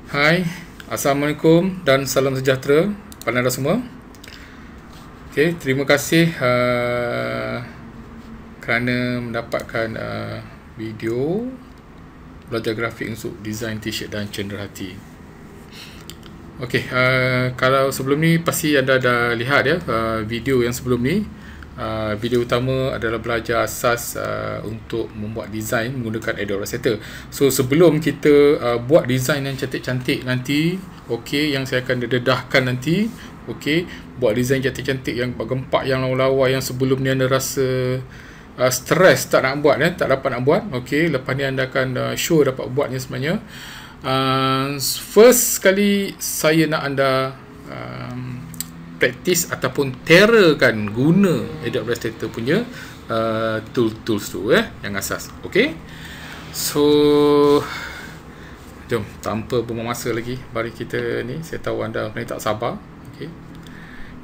Hai, Assalamualaikum dan salam sejahtera pada anda semua. Terima kasih kerana mendapatkan video belajar grafik untuk design t-shirt dan cenderahati. Kalau sebelum ni pasti anda dah lihat ya video yang sebelum ni. Video utama adalah belajar asas untuk membuat design menggunakan Adobe Illustrator. So sebelum kita buat design yang cantik-cantik nanti, yang saya akan dedahkan nanti, buat design cantik-cantik yang gempak, yang lawa-lawa, yang sebelum ni anda rasa stres tak nak buat, tak dapat nak buat. Lepas ni anda akan show dapat buatnya sebenarnya. First sekali saya nak anda praktis ataupun terrorkan guna Adobe Illustrator punya tools tu yang asas. So jom tanpa buang masa lagi, mari kita ni, saya tahu anda ni tak sabar.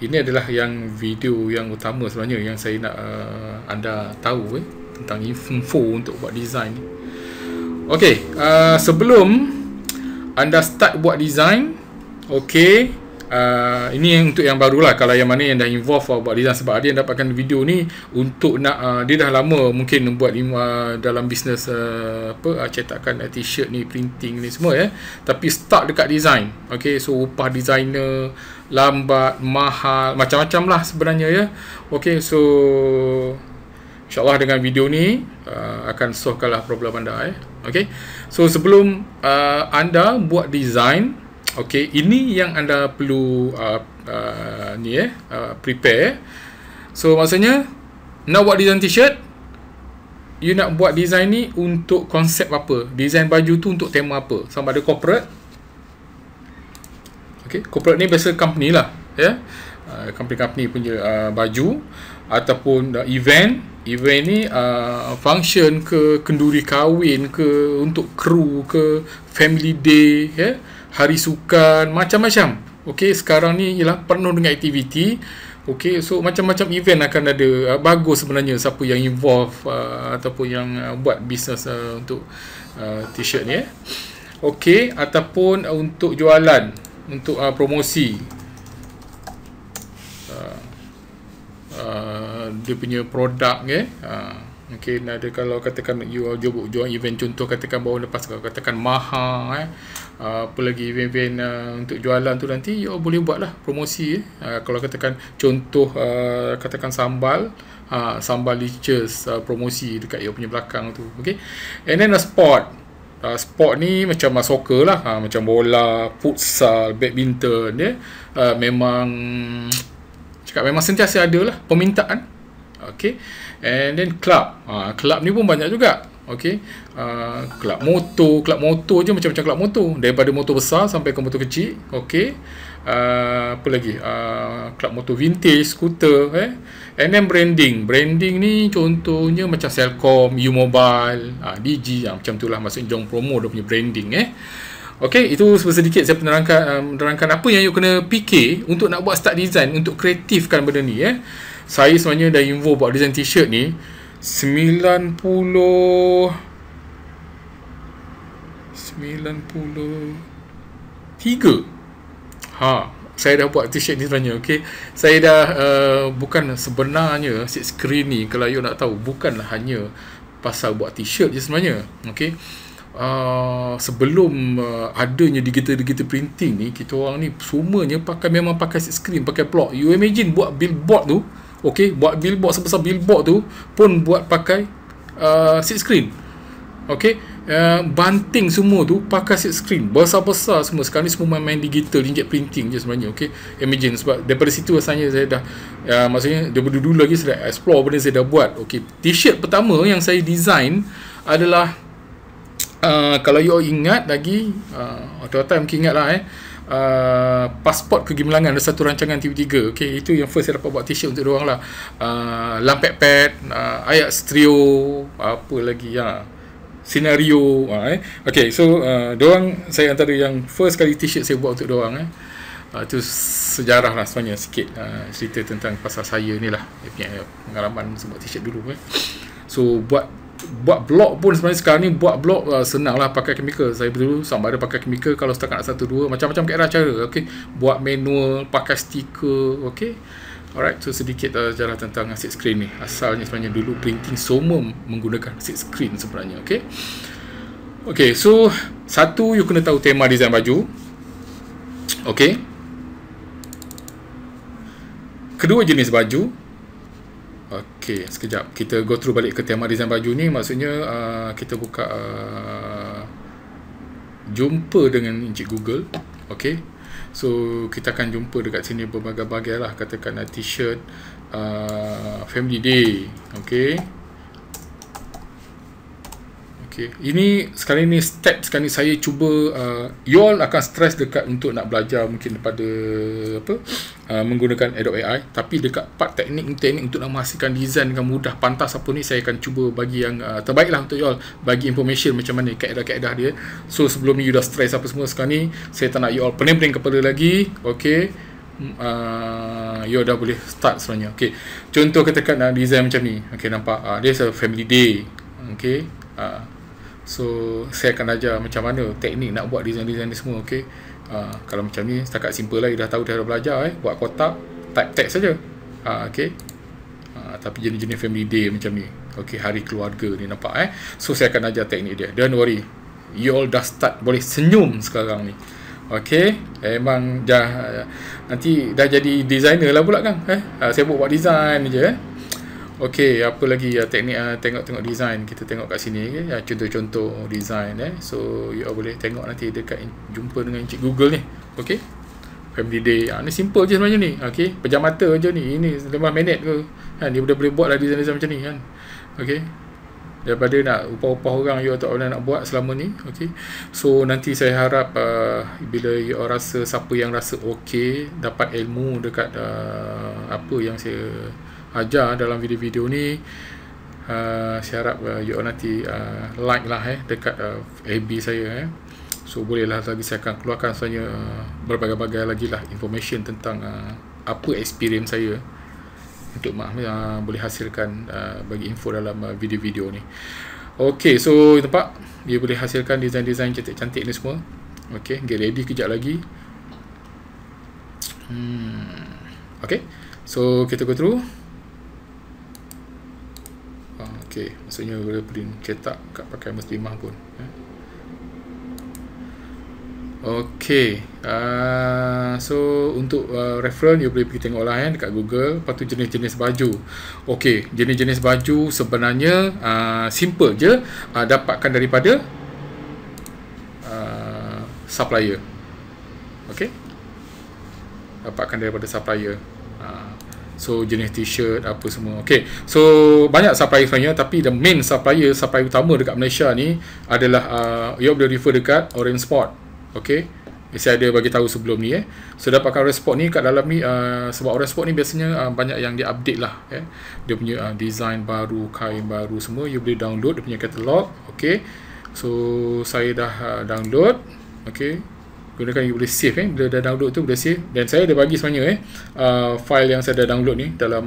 Ini adalah yang video yang utama sebenarnya yang saya nak anda tahu tentang info untuk buat design. Sebelum anda start buat design, ini untuk yang barulah. Kalau yang mana yang dah involve buat design, sebab dia dapatkan video ni untuk nak dia dah lama mungkin buat dalam bisnes cetakan t-shirt ni, printing ni semua tapi start dekat design. So upah designer lambat, mahal, macam-macam lah sebenarnya so InsyaAllah dengan video ni akan solvekanlah problem anda So sebelum anda buat design, ini yang anda perlu prepare. So maksudnya nak buat design t-shirt, you nak buat design ni untuk konsep apa, design baju tu untuk tema apa, sama ada corporate. Corporate ni biasa company lah company punya baju, ataupun event ni function ke, kenduri kahwin ke, untuk kru ke, family day hari sukan, macam-macam. Sekarang ni ialah penuh dengan aktiviti. So macam-macam event akan ada. Bagus sebenarnya siapa yang involve ataupun yang buat bisnes untuk t-shirt ni ataupun untuk jualan, untuk promosi dia punya produk ada. Kalau katakan you jual event, contoh katakan baru lepas, katakan Maha apa lagi event-event untuk jualan tu, nanti you boleh buat lah promosi kalau katakan contoh katakan sambal Liches, promosi dekat you punya belakang tu. And then sport ni macam soccer lah, macam bola, futsal, badminton memang sentiasa ada lah permintaan. And then club ni pun banyak juga. Club motor je macam-macam club motor, daripada motor besar sampai ke motor kecil. Apa lagi, club motor vintage, skuter and then branding ni contohnya macam Celcom, U-Mobile, DG, macam tu lah, maksudnya jom promo dia punya branding itu sedikit saya menerangkan apa yang you kena fikir untuk nak buat start design, untuk kreatifkan benda ni Saya sebenarnya dah involve buat design t-shirt ni 93 saya dah buat t-shirt ni sebenarnya. Saya dah bukan sebenarnya silk screen ni, kalau you nak tahu, bukanlah hanya pasal buat t-shirt je sebenarnya. Sebelum adanya digital printing ni, kita orang ni semuanya memang pakai silk screen, pakai block. You imagine buat billboard tu, buat billboard sebesar billboard tu pun buat pakai silk screen. Banting semua tu pakai silk screen, besar-besar semua. Sekarang ni semua main digital, inkjet printing je sebenarnya. Imagine, sebab daripada situ asalnya saya dah maksudnya daripada dulu lagi saya dah explore benda, saya dah buat. T-shirt pertama yang saya design adalah kalau you ingat lagi, time mungkin ingat lah pasport kegimelangan, ada satu rancangan TV3. Itu yang first saya dapat buat t-shirt untuk diorang lah. Lampet pad, ayat stereo, apa lagi senario. So diorang, saya antara yang first kali t-shirt saya buat untuk diorang. Itu sejarah lah sebenarnya, sikit cerita tentang pasal saya ni lah, dia punya pengalaman buat t-shirt dulu. So buat buat blog pun sebenarnya sekarang ni buat blog senang lah pakai chemical. Saya dulu sama ada pakai chemical, kalau setakat nak 1-2 macam-macam cara, okey, buat manual, pakai stiker, okey. Alright, so sedikit cara tentang silk screen ni. Asalnya sebenarnya dulu printing semua menggunakan silk screen sebenarnya, okey. Okey, so satu, you kena tahu tema design baju. Okey. Kedua, jenis baju. Okey, sekejap. Kita go through balik ke tema design baju ni. Maksudnya kita buka jumpa dengan Encik Google. Okey. So kita akan jumpa dekat sini berbagai-bagai lah. Katakan t-shirt Family Day. Okey. Okay. Ini sekarang ni step sekarang ni saya cuba you all akan stress dekat untuk nak belajar mungkin daripada menggunakan Adobe AI, tapi dekat part teknik untuk nak menghasilkan design dengan mudah, pantas apa ni, saya akan cuba bagi yang terbaik lah untuk you all, bagi information macam mana kaedah-kaedah dia. So sebelum ni you dah stress apa semua, sekarang ni saya tak nak you all pening-pening kepala lagi. Okay, you dah boleh start sebenarnya. Okay, contoh katakan design macam ni. Okay, nampak dia Family Day. Okay, so saya akan ajar macam mana teknik nak buat design-design ni semua. Okey, kalau macam ni setakat simple lah, you dah tahu, dah belajar buat kotak, type text saja. Okey, tapi jenis-jenis Family Day macam ni, okey, hari keluarga ni, nampak so saya akan ajar teknik dia. Don't worry, you all dah start boleh senyum sekarang ni. Okey, memang dah nanti dah jadi designer lah pula kan. Saya buat design je. Okey, apa lagi teknik tengok-tengok design, kita tengok kat sini contoh-contoh design so you all boleh tengok nanti dekat jumpa dengan Encik Google ni. Okey, Family Day ni simple je sebenarnya ni. Okey, pejam mata je ni, ini 5 minit ke dia boleh buat lah design-design macam ni kan. Okey, daripada nak upah-upah orang you tak boleh nak buat selama ni. Okey, so nanti saya harap bila you all rasa, siapa yang rasa okey, dapat ilmu dekat apa yang saya ajar dalam video-video ni, saya harap you all nanti like lah dekat FB saya so bolehlah lagi saya akan keluarkan sebenarnya berbagai-bagai lagi lah information tentang apa experience saya untuk boleh hasilkan bagi info dalam video-video ni. Okey, so nampak dia boleh hasilkan design-design cantik-cantik ni semua. Okey, get ready kejap lagi. Okey, so kita go through. Okey, maksudnya boleh print cetak kat pakai muslimah pun. Okey, so untuk reference you boleh pergi tengok lah dekat Google. Lepas tu jenis-jenis baju. Okey, jenis-jenis baju sebenarnya simple je, dapatkan daripada supplier. Okey, dapatkan daripada supplier. So jenis t-shirt apa semua. Okey, so banyak supplier sebenarnya, tapi the main supplier utama dekat Malaysia ni adalah you boleh refer dekat Orange Sport. Okey, saya ada bagi tahu sebelum ni so dapatkan Orange Sport ni kat dalam ni sebab Orange Sport ni biasanya banyak yang dia update lah dia punya design baru, kain baru semua, you boleh download dia punya katalog. Okey, so saya dah download. Okey, gunakan, you boleh save bila dah download tu boleh save, dan saya ada bagi sebenarnya file yang saya dah download ni dalam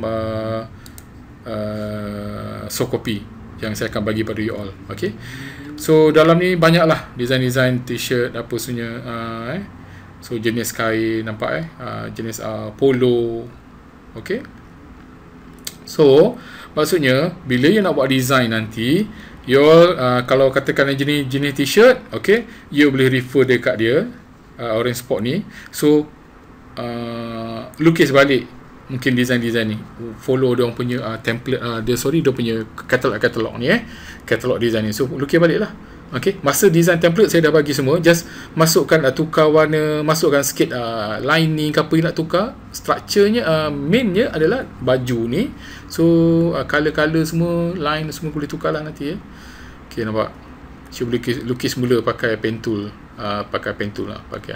soft copy yang saya akan bagi pada you all. Okey, so dalam ni banyak lah design-design t-shirt apa sebenarnya so jenis kain, nampak jenis polo. Okey, so maksudnya bila you nak buat design nanti, you all kalau katakan jenis t-shirt, okey, you boleh refer dekat dia Orange Sport ni. So lukis balik mungkin design-design ni, follow dia orang punya template dia punya katalog ni katalog design ni. So lukis balik lah. Okey, masa design template saya dah bagi semua, just masukkan tukar warna, masukkan sikit lining ke apa yang nak tukar. Structure-nya mainnya adalah baju ni. So color-color semua, line semua boleh tukar lah nanti Okey, nampak? So boleh lukis mula pakai pen tool, pakai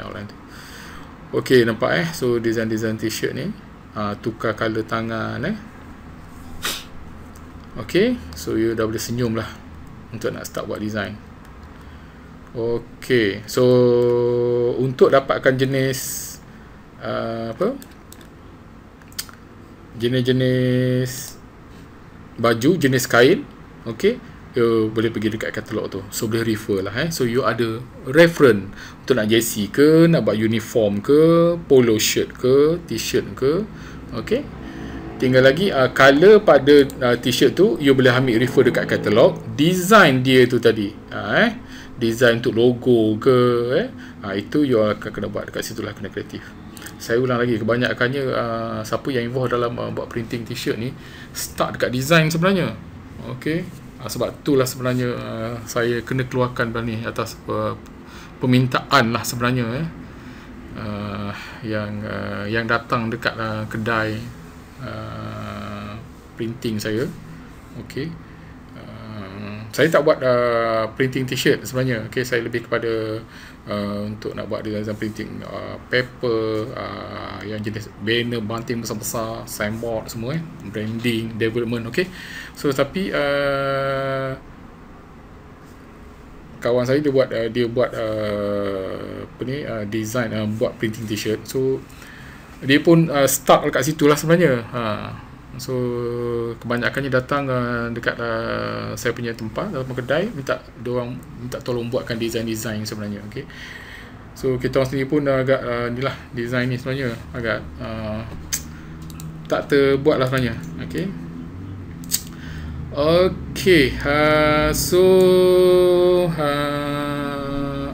outline tu. Okey, nampak so design-design t-shirt ni tukar color tangan Okey, so you dah boleh senyum lah untuk nak start buat design. Okey, so untuk dapatkan jenis jenis-jenis baju, jenis kain, okey, boleh pergi dekat katalog tu. So boleh refer lah. So you ada reference untuk nak jersey ke, nak buat uniform ke, polo shirt ke, t-shirt ke. Okay, tinggal lagi color pada t-shirt tu you boleh ambil refer dekat katalog. Design dia tu tadi, design untuk logo ke, itu you akan kena buat dekat situ lah, kena kreatif. Saya ulang lagi, kebanyakannya siapa yang involved dalam buat printing t-shirt ni start dekat design sebenarnya. Okay, sebab itulah sebenarnya saya kena keluarkan benda ni atas permintaan lah sebenarnya, yang datang dekat kedai printing saya. Okay, saya tak buat printing t-shirt sebenarnya. Okay, saya lebih kepada untuk nak buat design printing paper, yang jenis banner, banting besar-besar, signboard semua, branding, development. Okay, so tapi kawan saya dia buat apa ni, design, buat printing t-shirt. So dia pun start dekat situ lah sebenarnya. So kebanyakannya datang dekat saya punya tempat dalam kedai, minta tolong buatkan design sebenarnya. Okay, so kita orang sendiri pun agak inilah, design ni sebenarnya agak tak terbuat lah sebenarnya. Okay, okay, so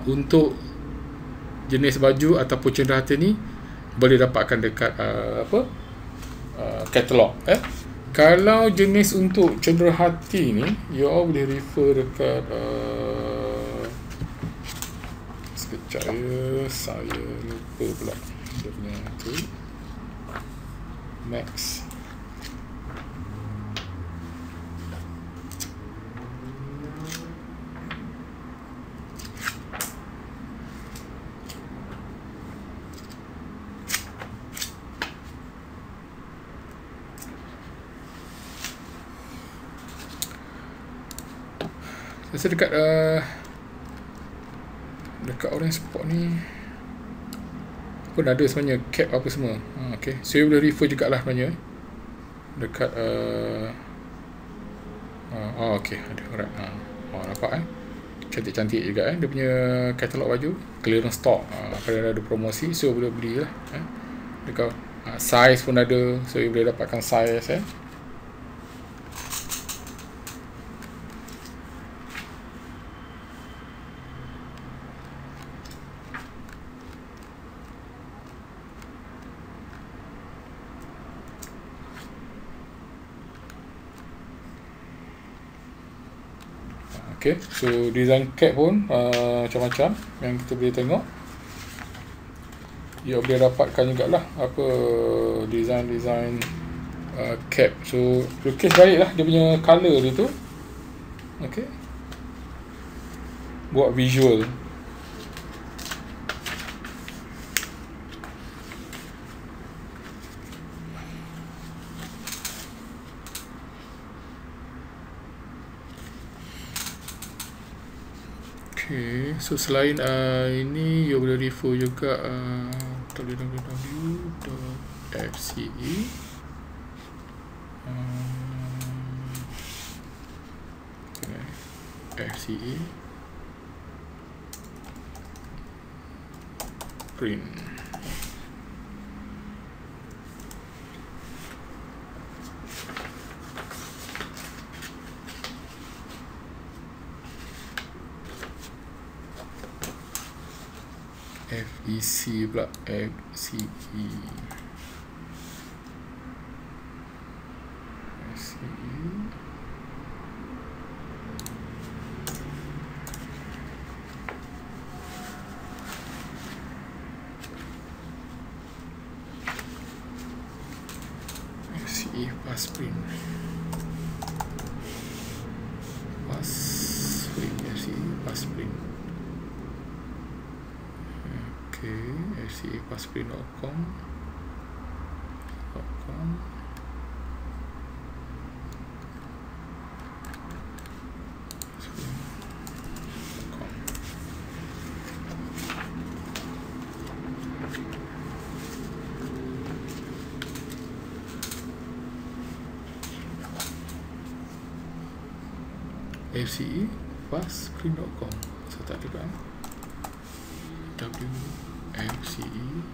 untuk jenis baju ataupun cenderahata ni boleh dapatkan dekat katalog. Kalau jenis untuk cenderahati ni, you all boleh refer dekat sekejap ya, saya lupa pula dia punya tu, Max. Saya dekat Orange Sport ni pun ada sebenarnya cap apa semua. Okay, so you boleh refer jugalah sebenarnya dekat okay, ada, alright. Nampak cantik-cantik juga dia punya katalog baju, clearance stock, kalau ada promosi, so boleh beli lah. Dekat size pun ada, so you boleh dapatkan size. Okay, so design cap pun macam-macam yang kita boleh tengok. You boleh dapatkan jugalah apa design cap. So lukis baik lah dia punya colour dia tu. Okay, buat visual. Okay, so selain ini you boleh refer juga www.fce FCE print. FEC pula, FCE. FCE fast print. FCE fast print. Okay, FCEfastprint.com. FCE fastscreen.com. So tak ada kan? FCE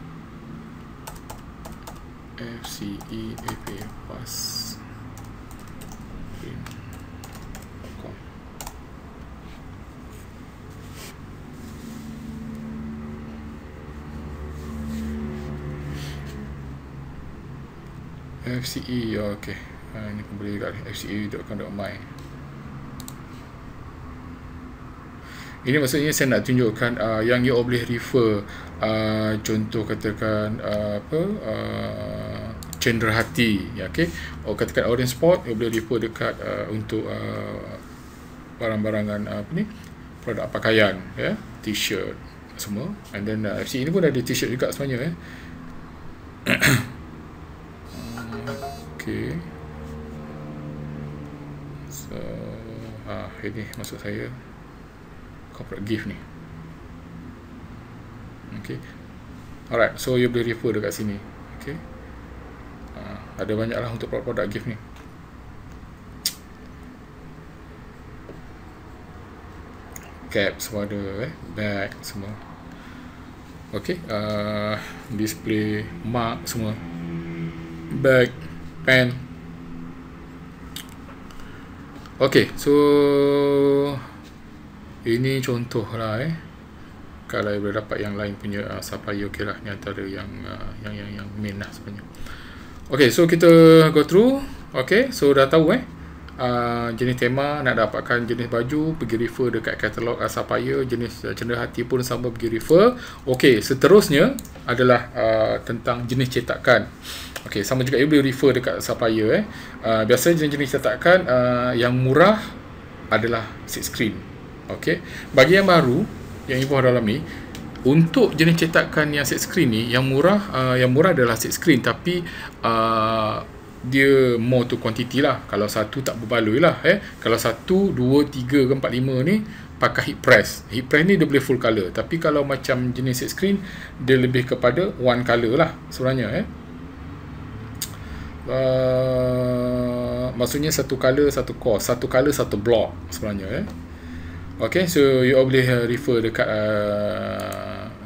FA fastscreen.com. FCE, okey. Ini pun boleh juga fce.com.my. Ini maksudnya saya nak tunjukkan yang you boleh refer, contoh katakan cenderahati, ya, okey. Katakan Orange Sport, you boleh refer dekat untuk barang-barangan produk pakaian, ya, t-shirt semua. And then FCE ini pun ada t-shirt juga sebenarnya, okey. So ini maksud saya corporate gift ni. Okay. Alright, so you boleh refer dekat sini. Okay. Ada banyak lah untuk produk gift ni. Cap semua ada, bag semua. Okay. Display mark semua. Bag, pen. Okay, so ini contoh lah, kalau boleh dapat yang lain punya supplier, okey lah, ni antara yang main lah sebenarnya. Okay, so kita go through. Okay, so dah tahu jenis tema, nak dapatkan jenis baju, pergi refer dekat katalog supplier. Jenis cenderahati pun sama, pergi refer. Okay, seterusnya adalah tentang jenis cetakan. Okay, sama juga, you boleh refer dekat supplier. Biasanya jenis cetakan yang murah adalah silk screen. Okay, bagi yang baru, yang Ibu dalam ni, untuk jenis cetakan yang silk screen ni, yang murah adalah silk screen, tapi dia more to quantity lah. Kalau satu tak berbaloi lah, kalau 1, 2, 3 ke 4, 5 ni pakai heat press. Heat press ni dia boleh full color, tapi kalau macam jenis silk screen, dia lebih kepada one color lah sebenarnya. Maksudnya satu color satu course, satu color satu block sebenarnya. Okay, so you boleh refer dekat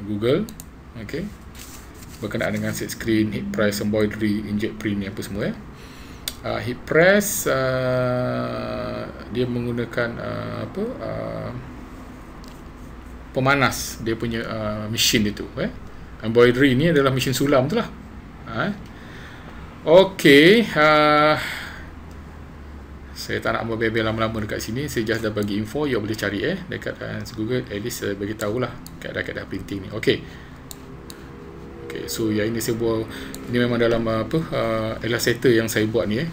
Google. Okay, berkenaan dengan silk screen, heat press, embroidery, inkjet print ni apa semua. Heat press dia menggunakan pemanas dia punya mesin dia tu. Embroidery ni adalah mesin sulam tu lah. Okay, saya tak nak berbebel lama-lama dekat sini. Saya just dah bagi info, you boleh cari dekat Google. At least bagi tahulah keadaan printing ni. Okay. Okay, so yang ini saya buat, ini memang dalam Illustrator yang saya buat ni.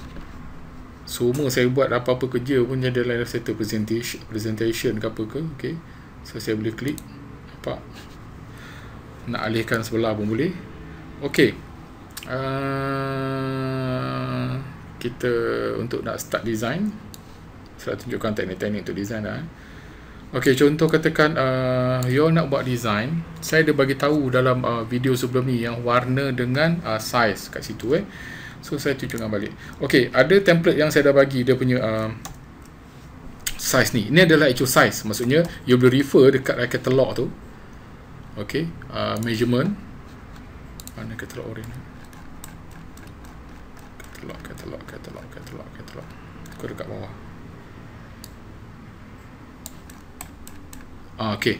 Semua saya buat apa-apa kerja pun jadi dalam Illustrator presentation ke apa ke. Okay, so saya boleh klik, nampak, nak alihkan sebelah pun boleh. Okay, kita untuk nak start design, saya tunjukkan teknik-teknik untuk design dah. Okey, contoh katakan you nak buat design, saya dah bagi tahu dalam video sebelum ni yang warna dengan size kat situ. So saya tunjukkan balik. Okey, ada template yang saya dah bagi, dia punya size ni. Ini adalah actual size, maksudnya you boleh refer dekat katalog tu. Okey, measurement, mana katalog orange? Katalog. Aku dekat bawah. Okay,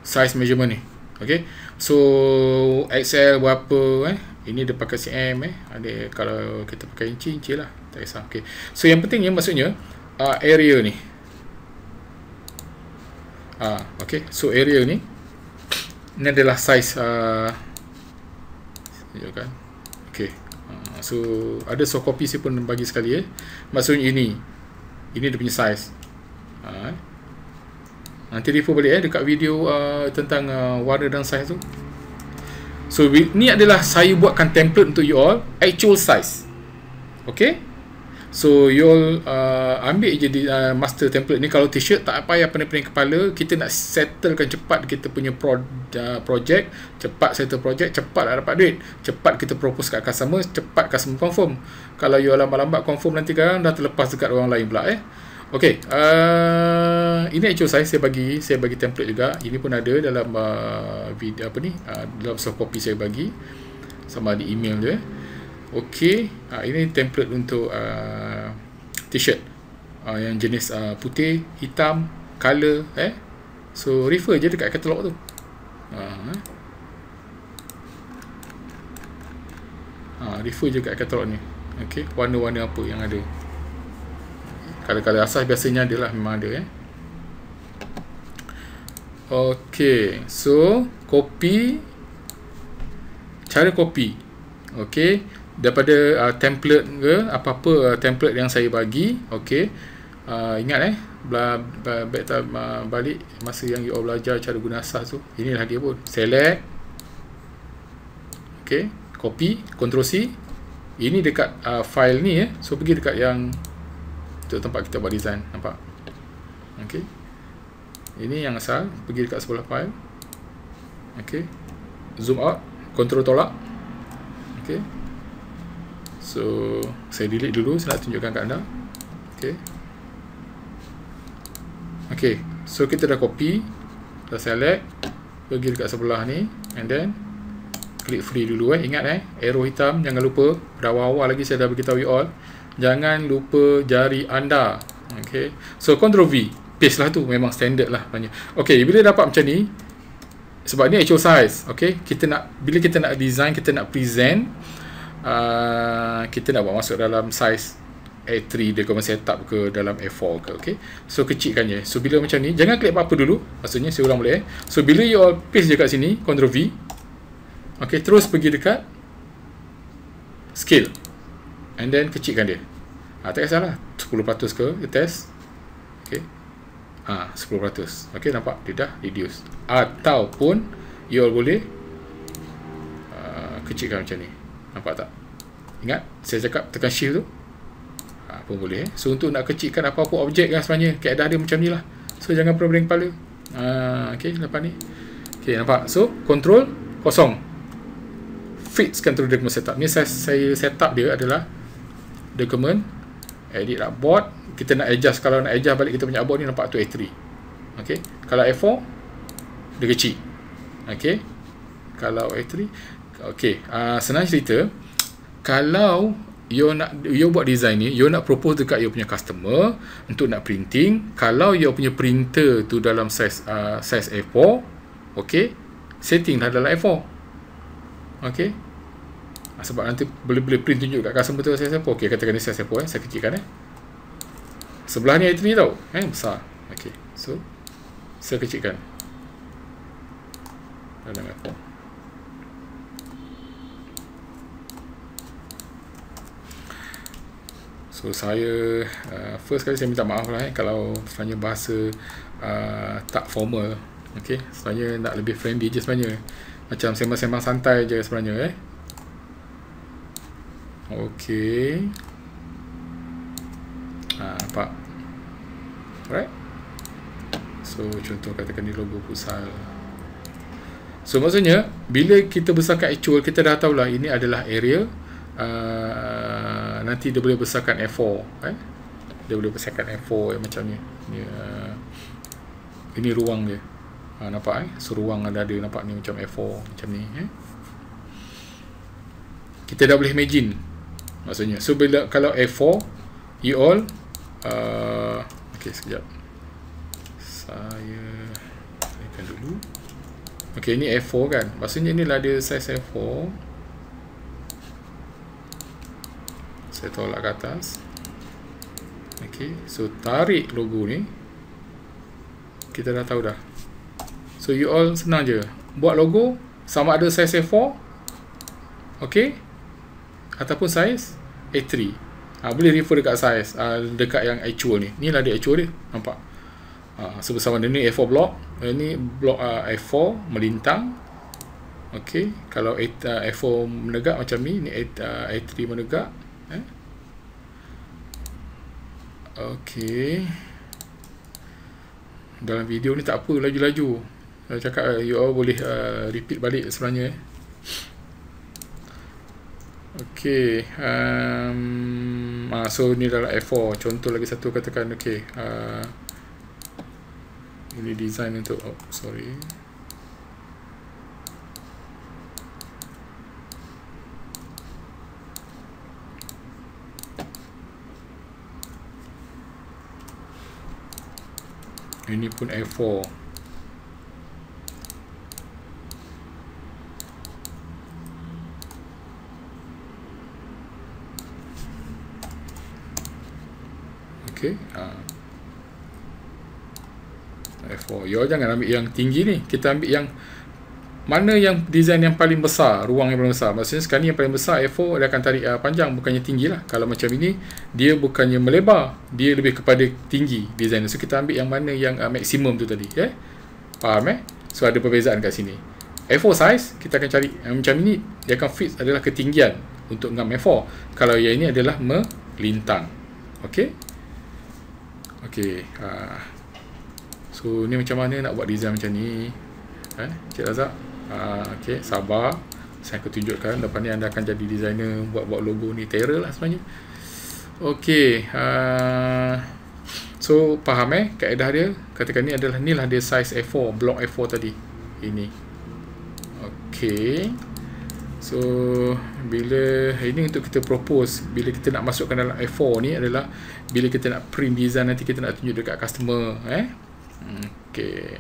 size measurement ni. Okay, so XL berapa? Ini dia pakai cm. Ada kalau kita pakai inci lah, tak kisah. Okay, so yang pentingnya maksudnya area ni. Okay, so area ni, ini adalah size kan. Okay, so ada soft copy saya pun bagi sekali. Maksudnya ini dia punya size. Nanti refer balik dekat video tentang warna dan size tu. So ni adalah saya buatkan template untuk you all, actual size. Okay, so you all ambil je master template ni. Kalau t-shirt tak payah pening-pening kepala, kita nak settlekan cepat kita punya project, cepat settle project, cepat nak dapat duit, cepat kita propose kat customer, cepat customer confirm. Kalau you all lambat-lambat confirm, nanti kan dah terlepas dekat orang lain pula. Okay, ini actual size saya bagi template juga. Ini pun ada dalam video apa ni, dalam soft copy saya bagi sama di email dia. Okey, ini template untuk t-shirt yang jenis putih, hitam, color so refer je dekat katalog tu. Refer je dekat katalog ni. Okey, warna-warna apa yang ada. Color-color asas biasanya adalah memang ada Okey, so copy, cara copy. Okey, daripada template ke apa-apa template yang saya bagi. Okey, ingat balik masa yang you all belajar cara guna asas tu. Inilah dia pun. Select. Okey, copy, Ctrl C. Ini dekat file ni so pergi dekat yang untuk tempat kita buat design, nampak? Okey. Ini yang asal, pergi dekat sebelah file. Okey. Zoom out, Ctrl tolak. Okey. So, saya delete dulu, saya nak tunjukkan kat anda. Okey. Okey, so kita dah copy, dah select, pergi dekat sebelah ni, and then klik free dulu ingat arrow hitam, jangan lupa. Pada awal-awal lagi saya dah beritahu you all, jangan lupa jari anda. Okey, so Ctrl V, paste lah tu, memang standard lah sebenarnya. Okey, bila dapat macam ni, sebab ni actual size. Okey, bila kita nak design, kita nak present, kita nak buat masuk dalam size A3 dia, kau setup ke dalam A4 ke. Okey, so kecilkan je. So bila macam ni, jangan klik apa-apa dulu, maksudnya saya ulang boleh so bila you all paste je kat sini, Ctrl V. Okey, terus pergi dekat scale, and then kecilkan dia. Tak kisahlah 10% ke, test. Okey, 10%. Okey, nampak dia dah reduce. Ataupun you all boleh kecilkan macam ni, nampak tak? Ingat saya cakap tekan shift tu, pun boleh. So untuk nak kecilkan apa-apa objek kan, sebenarnya kaedah dia macam ni lah. So jangan pening kepala. Okey, lepas ni okey, nampak? So control kosong, fixkan terus dokumen setup. Ni saya setup dia adalah dokumen edit board. Kita nak adjust, kalau nak adjust balik kita punya board ni, nampak tu A3. Okey, kalau A4 dia kecil. Okey, kalau A3 okey, senang cerita, kalau you buat design ni, you nak propose dekat you punya customer untuk nak printing, kalau you punya printer tu dalam size A4, okey, setting dah dalam A4. Okey, sebab nanti boleh print tunjuk kat customer tu size A4. Okey, katakan ni size A4 saya kecilkan sebelah ni A3 tau besar. Okey, so saya kecilkan dalam A4. So saya first kali saya minta maaf lah kalau sebenarnya bahasa tak formal. Okey, sebenarnya nak lebih friendly je sebenarnya, macam sembang-sembang santai je sebenarnya Okey, nampak? Alright. So contoh katakan ni logo futsal. So maksudnya bila kita besarkan actual, kita dah tahulah ini adalah area. Nanti dia boleh besarkan A4 dia boleh besarkan A4 macam ni. Ini ruang dia, nampak so ruang ada nampak ni macam A4 macam ni kita dah boleh imagine maksudnya. So bila kalau A4 you all okey, sekejap saya akan dulu. Okey, ni A4 kan, maksudnya inilah dia size A4. Saya tolak ke atas. Okey, so tarik logo ni, kita dah tahu dah. So you all senang je buat logo, sama ada size A4 okey, ataupun size A3. Boleh refer dekat size dekat yang actual ni. Inilah dia actual dia, nampak? Sebesar mana ni A4 block, ini block A4 melintang. Okey, kalau A4 menegak macam ni, ni A3 menegak. Okey, dalam video ni tak apa, laju-laju saya cakap, you all boleh repeat balik sebenarnya. Okey, so ni dalam A4. Contoh lagi satu, katakan okey, Ini design untuk, oh sorry, ini pun A4. Okay, A4. You jangan ambil yang tinggi ni, kita ambil yang mana yang design yang paling besar, ruang yang paling besar. Maksudnya sekarang ni yang paling besar A4 dia akan tarik panjang, bukannya tinggi lah. Kalau macam ini dia bukannya melebar, dia lebih kepada tinggi design. So kita ambil yang mana yang maksimum tu tadi, faham So ada perbezaan kat sini. A4 size kita akan cari macam ini, dia akan fix adalah ketinggian untuk ngam A4. Kalau yang ini adalah melintang. Okey. Okey. So ni macam mana nak buat design macam ni, Cik Razak? Okey, sabar, saya akan tunjukkan. Lepas ni anda akan jadi designer, buat logo ni. Terror lah sebenarnya. Okey, so faham kaedah dia. Katakan ni adalah, ni lah dia size A4, block A4 tadi ini. Okey, so bila ini untuk kita propose, bila kita nak masukkan dalam A4 ni adalah bila kita nak print design, nanti kita nak tunjuk dekat customer. Okey,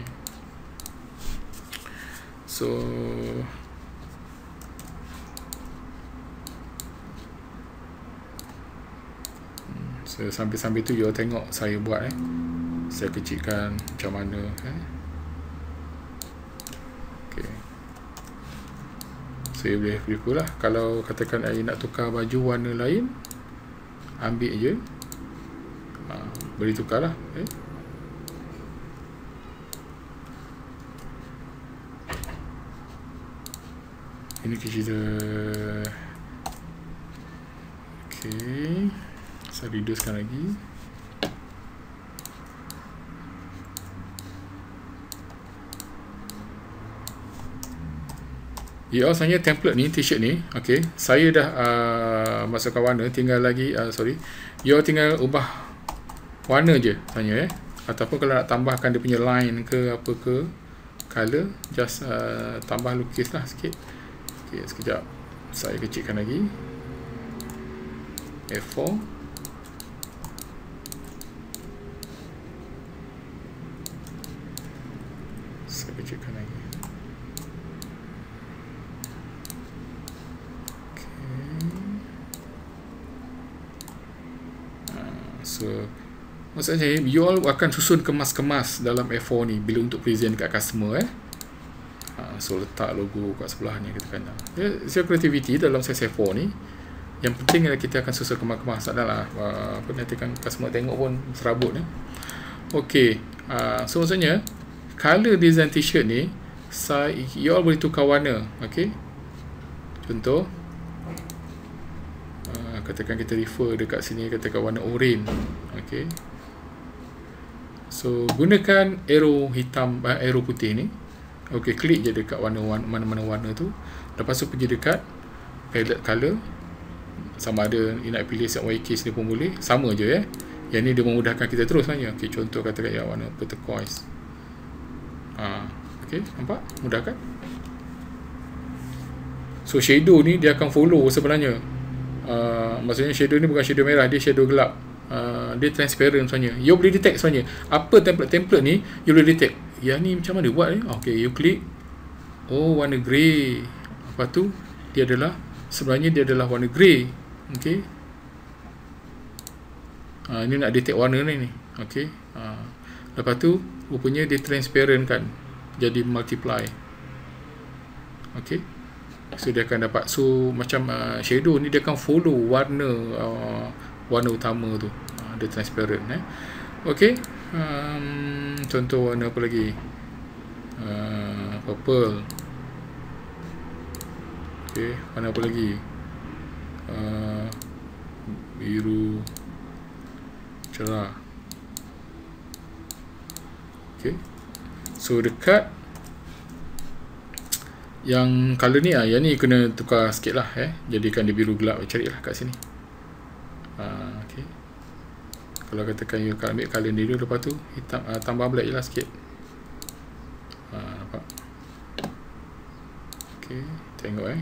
so sambil-sambil tu you tengok saya buat saya kecilkan macam mana okey, saya boleh prefer lah. Kalau katakan saya nak tukar baju warna lain, ambil je, boleh tukar lah. Ini kita okey, saya reducekan lagi. Ya, sebenarnya template ni, t-shirt ni, okey, saya dah masukkan warna, tinggal lagi sorry, you tinggal ubah warna je sebenarnya ataupun kalau nak tambahkan dia punya line ke apa ke color, just tambah lukis lah sikit. Okey, sekejap saya kecilkan lagi A4. Saya kecilkan lagi. So maksudnya you all akan susun kemas-kemas dalam A4 ni bila untuk present kat customer so letak logo kat sebelahnya katakan. Dia creativity dalam size A4 ni. Yang penting adalah kita akan susun kemas-kemas, tak adalah apa nanti kan customer tengok pun serabut Okey, so maksudnya color design t-shirt ni you all boleh tukar warna. Okey, contoh katakan kita refer dekat sini, katakan warna orange. Okey, so gunakan arrow hitam, arrow putih ni. Okey, klik je dekat mana-mana warna tu. Lepas tu pergi dekat palette color, sama ada you nak pilih set YK sini pun boleh, sama je Yang ni dia memudahkan kita terus sebenarnya. Okey, contoh katakan yang warna turquoise. Okey, nampak? Mudah kan? So shadow ni dia akan follow sebenarnya. Maksudnya shadow ni bukan shadow merah, dia shadow gelap. Dia transparent sebenarnya. You boleh detect sebenarnya apa template ni, you boleh detect. Yang ni macam mana buat Okey, you klik, oh warna grey. Lepas tu dia adalah sebenarnya dia adalah warna grey. Okey, ini nak detect warna ni. Okey, lepas tu rupanya dia transparent kan, jadi multiply. Okey, so dia akan dapat, so macam shadow ni dia akan follow warna warna utama tu, dia transparent Okey, contoh warna apa lagi, purple. Okey, warna apa lagi, biru cerah. Okey, so dekat yang color ni yang ni kena tukar sikit lah jadikan dia biru gelap, carilah kat sini. Okey, kalau katakan you ambil color ni dulu, lepas tu hitam, tambah black je lah sikit. Okay, tengok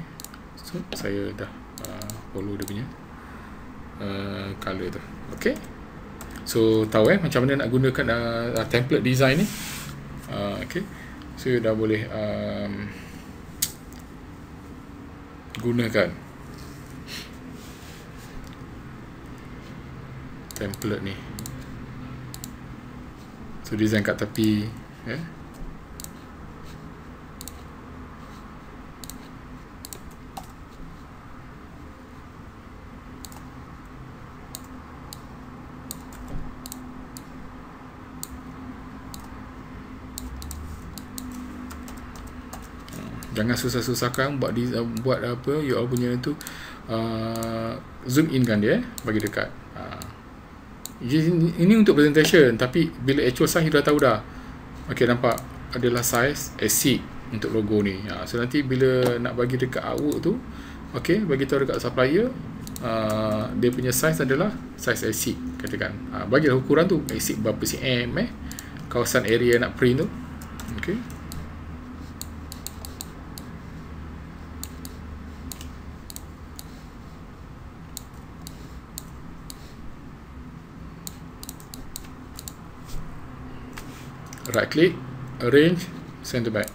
so saya dah follow dia punya color tu. Okay, so tahu macam mana nak gunakan template design ni. Okay, so dah boleh gunakan template ni. So design kat tepi jangan susah-susahkan buat apa you all punya tu, zoom in kan dia bagi dekat. Ini untuk presentation, tapi bila actual size you dah tahu dah. Okay, nampak adalah size exceed untuk logo ni. So nanti bila nak bagi dekat artwork tu, okay, bagi tahu dekat supplier dia punya size adalah size exceed, katakan bagilah ukuran tu exceed berapa cm kawasan area nak print tu. Okay, right click, arrange, send to back.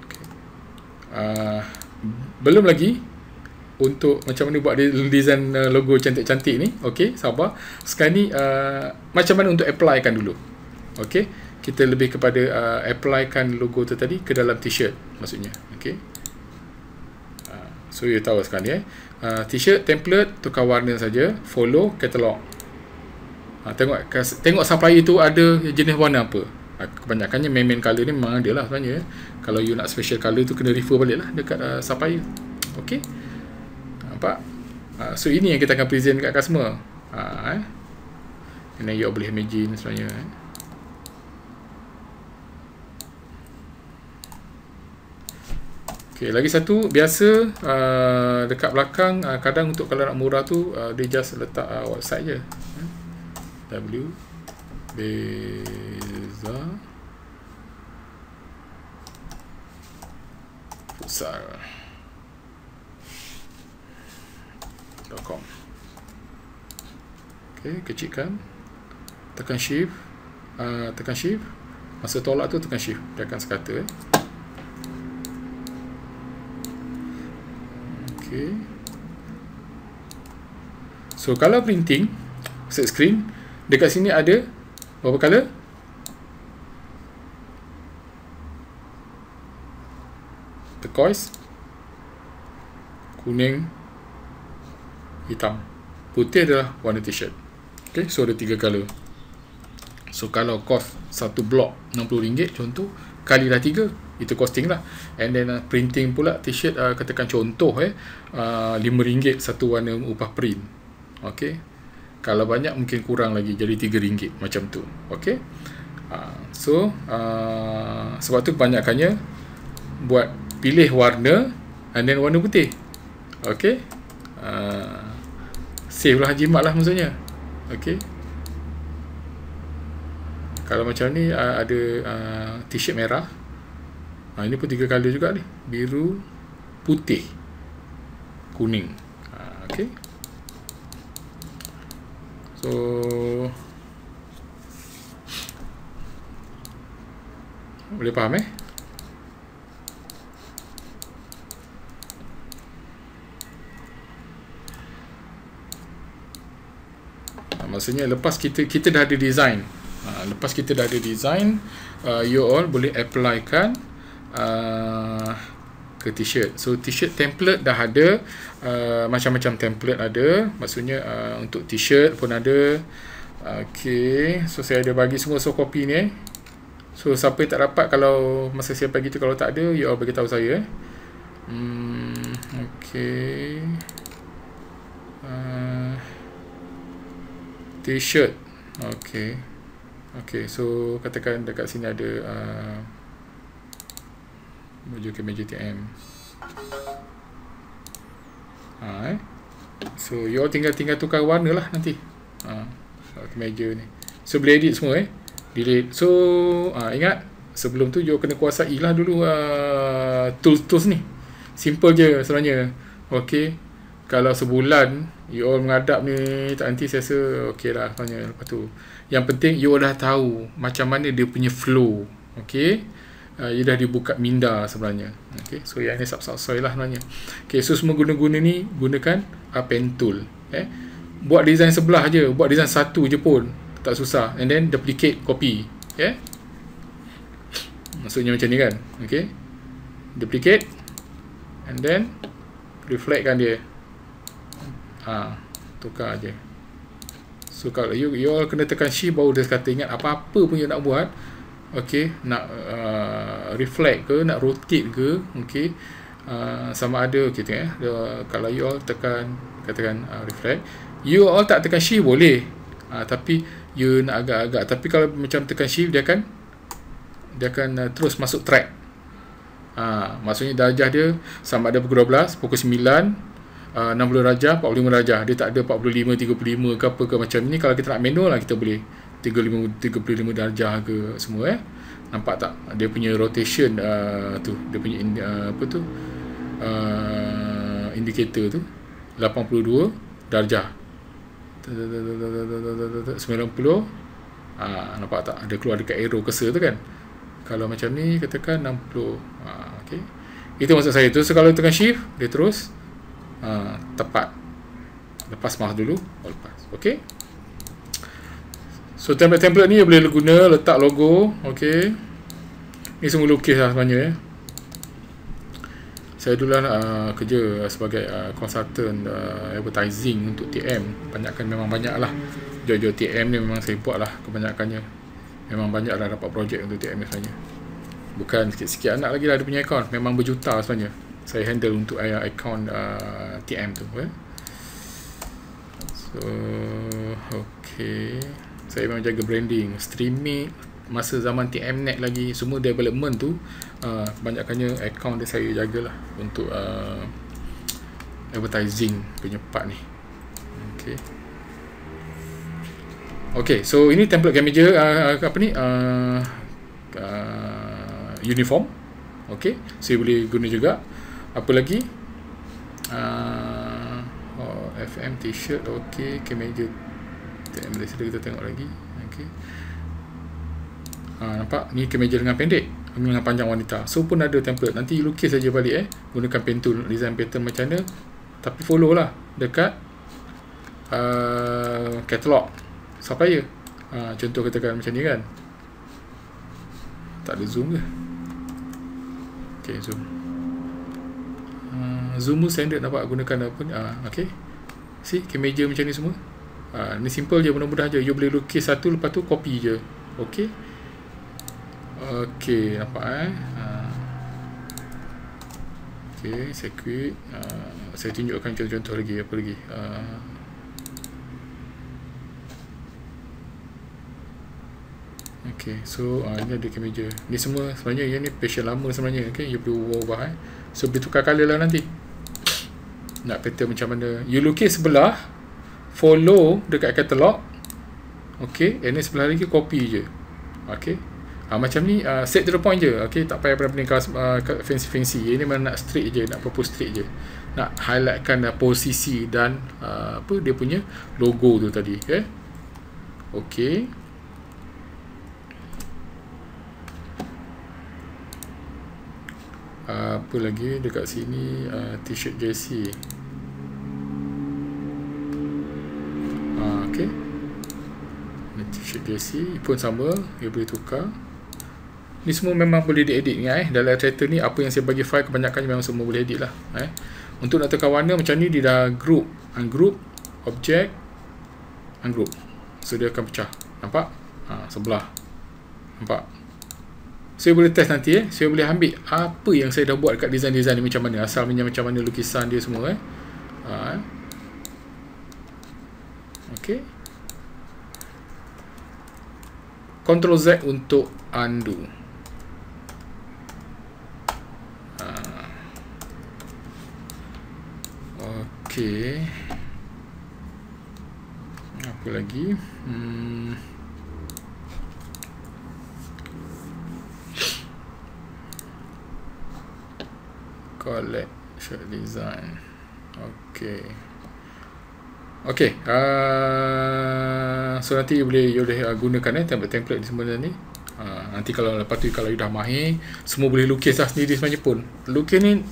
Okay. Belum lagi untuk macam mana buat design logo cantik-cantik ni. Okay, sabar. Sekarang ni macam mana untuk apply kan dulu. Okay, kita lebih kepada apply kan logo tu tadi ke dalam t-shirt maksudnya. Okay, so you tahu sekarang ni t-shirt template tukar warna saja, follow katalog. Tengok supplier tu ada jenis warna apa. Kebanyakannya main color ni memang ada lah sebenarnya. Kalau you nak special color tu kena refer balik lah dekat supplier. Okay, nampak? So ini yang kita akan present dekat customer. Ini you boleh imagine sebenarnya. Okay, lagi satu biasa dekat belakang kadang untuk kalau nak murah tu dia just letak website je. W Beza futsal.com. Okay, kecilkan, tekan shift, masa tolak tu tekan shift, dia akan sekata. Okay. So kalau printing set screen, dekat sini ada berapa color? Turquoise, kuning, hitam. Putih adalah warna t-shirt. Okay, so ada 3 color. So kalau cost satu blok RM60 contoh, kalilah 3, itu costing lah. And then printing pula t-shirt, katakan contoh RM5 satu warna upah print. Okay, kalau banyak mungkin kurang lagi, jadi RM3 macam tu. Okay, so sebab tu kebanyakannya buat pilih warna and then warna putih. Okay, save lah, jimat lah maksudnya. Okay, kalau macam ni ada t-shirt merah, ini pun 3 color juga ni, biru, putih, kuning. Okay, so boleh faham maksudnya lepas kita dah ada design, you all boleh apply kan ke t-shirt. So t-shirt template dah ada, macam-macam template ada, maksudnya untuk t-shirt pun ada. Okay, so saya ada bagi semua soft copy ni. So siapa yang tak dapat, kalau masa saya bagi tu kalau tak ada, you all bagi tahu saya. Okay, t-shirt. Okay, so katakan dekat sini ada baju kemeja TM. So you all tinggal tukar warna lah nanti kemeja ni. So boleh edit semua delete. So ingat sebelum tu you kena kuasai lah dulu tools ni. Simple je sebenarnya. Okay, kalau sebulan you all mengadap ni tak nanti saya rasa okay lah sebenarnya. Lepas tu yang penting you all dah tahu macam mana dia punya flow. Okay, you dah dibuka minda sebenarnya. Okay, so yang ni subsoil lah sebenarnya. Okay, so semua guna-guna ni gunakan pen tool. Buat design sebelah je, buat design satu je pun tak susah, and then duplicate, copy. Okay, maksudnya macam ni kan. Okay, duplicate and then reflect kan dia, tukar je. So kalau you all kena tekan shift baru dia kata ingat apa-apa pun you nak buat. Okay, nak reflect ke, nak rotate ke, okay, sama ada kita kalau you all tekan katakan reflect, you all tak tekan shift boleh, tapi you nak agak-agak, tapi kalau macam tekan shift dia akan terus masuk track. Maksudnya darjah dia sama ada pukul 12, pukul 9, 60 darjah, 45 darjah. Dia tak ada 45, 35 ke apa ke macam ni. Kalau kita nak manual lah kita boleh 35 darjah ke semua. Nampak tak dia punya rotation tu, dia punya indicator tu 82 darjah, 90. Nampak tak ada keluar dekat arrow cursor tu kan. Kalau macam ni katakan 60. Okay, itu maksud saya tu. So kalau tekan shift dia terus tepat. Lepas mouse dulu, lepas. Okay, so template ni boleh guna letak logo. Okay, ni semua lukis lah sebenarnya. Saya dulu kerja sebagai consultant advertising untuk TM. Memang banyak lah jual-jual TM ni, memang saya buat lah kebanyakannya. Memang banyak lah dapat projek untuk TM sebenarnya. Bukan sikit-sikit anak lagi lah dia punya account. Memang berjuta sebenarnya saya handle untuk account TM tu. So okay, saya memang jaga branding, streaming masa zaman TMNet lagi, semua development tu kebanyakannya account dia saya jagalah untuk advertising punya part ni. Okay. Okay, so ini template manager apa ni uniform. Okay, saya boleh guna juga. Apa lagi? FM t-shirt. Okay, manager Malaysia kita tengok lagi. Okay, nampak ni kemeja lengan pendek, lengan panjang wanita. So pun ada template. Nanti lukis saja balik gunakan pen tool, design pattern macam mana, tapi follow lah dekat katalog supaya contoh katakan macam ni kan. Tak ada zoom ke? Okay, zoom. Zoom standard nampak gunakan apa ni. Okay, see kemeja macam ni semua. Ni simple je, mudah-mudah je. You boleh lukis satu, lepas tu copy je. Okay. Okay, nampak okay, saya quit. Saya tunjukkan contoh-contoh lagi. Apa lagi? Okay, so ini ada kemeja. Ni semua sebenarnya yang ni passion lama sebenarnya. Okay, you perlu ubah so boleh tukar colour lah nanti. Nak pattern macam mana, you lukis sebelah, follow dekat katalog. Okay, and then sebelah lagi copy je. Okay, macam ni, set to the point je. Okay, tak payah benda-benda fancy-fancy. Ini memang nak straight je, nak propose straight je, nak highlightkan posisi dan apa dia punya logo tu tadi. Okay. Apa lagi dekat sini, t-shirt jersey. Okay, t-shirt jersey pun sama, dia boleh tukar. Ni semua memang boleh diedit ni. Dalam Illustrator ni apa yang saya bagi file kebanyakannya memang semua boleh edit lah. Untuk nak tekan warna macam ni, dia dah group, ungroup, object, ungroup. So dia akan pecah. Nampak? Sebelah. Nampak? Saya boleh test nanti. Saya boleh ambil apa yang saya dah buat dekat design-design ni macam mana, asalnya macam mana, lukisan dia semua. Okay. Ctrl Z untuk undo. Okay. Apa lagi? collect shirt design. Okay. So nanti you boleh gunakan template ni semua ni. Nanti kalau lepas tu kalau you dah mahir, semua boleh lukis lah sendiri sebenarnya pun. Lukis ni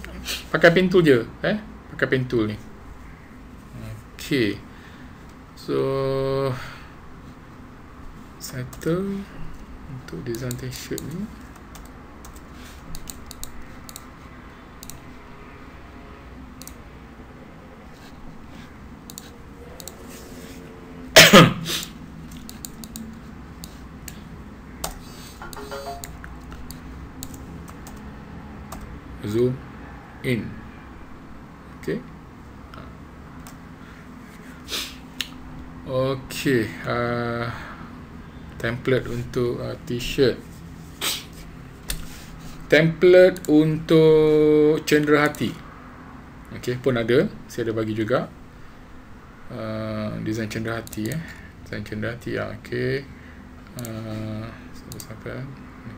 pakai pen tool je, pakai pen tool ni. Okay. So settle untuk design t-shirt ni. Zoom in. Okay. Okay. Template untuk t-shirt. Template untuk cenderahati. Okay, pun ada. Saya ada bagi juga. Design cenderahati. Design cenderahati. Okay. Sampai.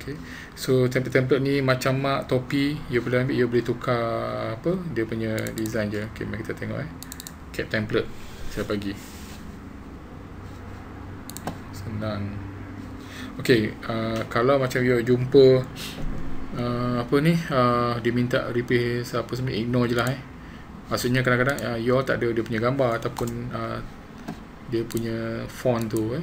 Okay. So template ni macam mak topi, you boleh ambil, you boleh tukar apa dia punya design je. Okay, mari kita tengok cap template saya bagi. Senang. Okay, kalau macam you jumpa apa ni, dia minta replace apa semua, ignore je lah. Maksudnya kadang-kadang you tak ada dia punya gambar ataupun dia punya font tu.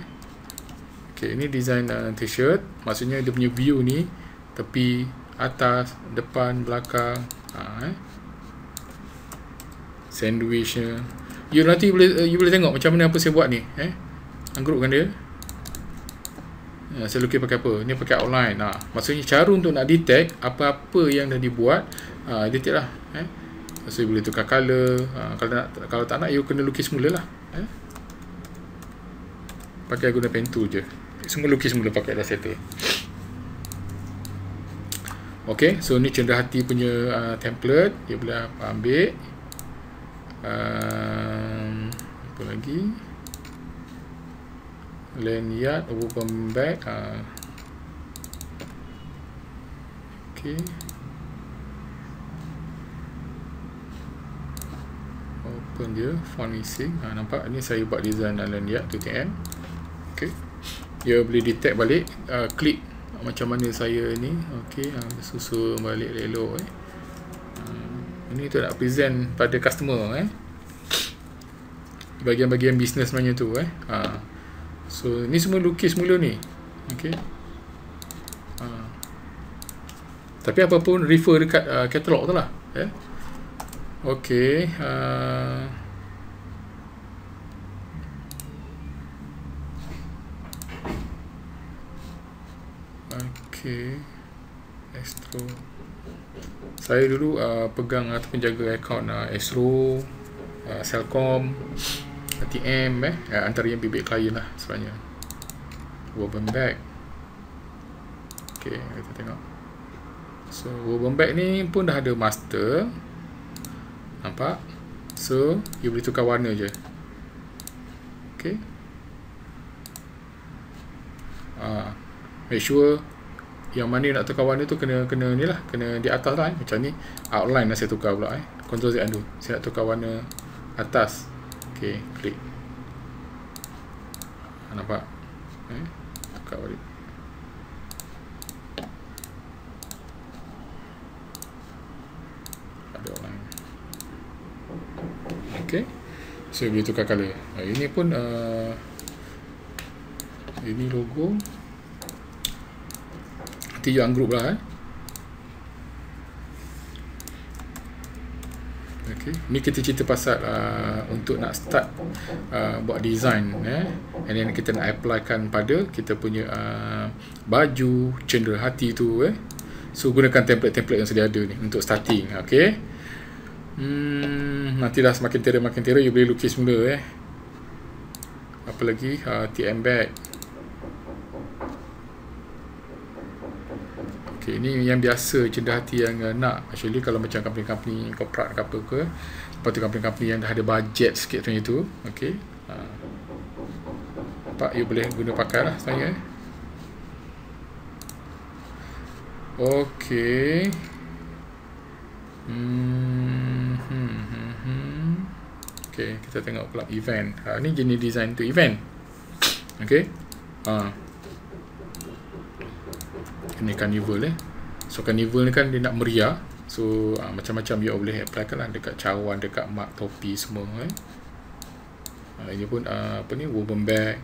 Okay, ini design t-shirt. Maksudnya dia punya view ni tepi, atas, depan, belakang, sandwich. You nanti you boleh tengok macam mana apa saya buat ni. Anggrupkan dia. Saya lukis pakai apa? Ni pakai outline. Maksudnya cara untuk nak detect apa-apa yang dah dibuat, detect lah. So you boleh tukar color. Kalau tak nak, you kena lukis mula lah. Pakai guna pen tool je. Semua lukis mula pakai dah settle. Okay, so ni cenderahati punya template. Dia boleh ambil. Apa lagi? Lanyard, open back. Okay. Open dia, font missing. Nampak ni saya buat design lanyard tu TM. Okay. Dia boleh detect balik, klik macam mana saya ni. Okay, susun balik elok. Ini tu nak present pada customer. Bahagian-bahagian bisnes sebenarnya tu. So ni semua lukis mula ni. Okay. Tapi apa pun refer dekat katalog tu lah. Okay. Okay. Astro. Saya dulu pegang ataupun jaga akaun Astro, Celcom, TM, antara yang bibit klien lah sebenarnya. Woven bag. Okay, kita tengok. So woven bag ni pun dah ada master. Nampak? So you boleh tukar warna je. Okay. Make sure yang mana nak tukar warna tu kena ni lah, kena di atas lah. Macam ni outline lah saya tukar pula. Ctrl Z undo. Saya nak tukar warna atas. Okay, klik. Nampak? Tukar balik. Ada outline. Okay, so boleh tukar color. Ini pun ini logo. Nanti you ungroup lah. Okay. Ni kita cerita pasal untuk nak start buat design, and then kita nak applykan pada kita punya baju cenderahati tu. So gunakan template-template yang sedia ada ni untuk starting. Okay. Nanti dah semakin tera you boleh lukis mula. Apa lagi? TM bag. Okay, ini yang biasa cenderahati yang nak. Actually kalau macam company-company corporate ke apa ke, lepas tu company-company yang dah ada budget sikit macam itu. Okay. Nampak, you boleh guna pakai lah saya. Okay. Okay, kita tengok pula event. Ni jenis design tu event. Okay. Ini carnival So carnival ni kan dia nak meriah. So macam-macam you boleh apply kan lah dekat cawan, dekat mak, topi semua. Ini pun apa ni, woven bag.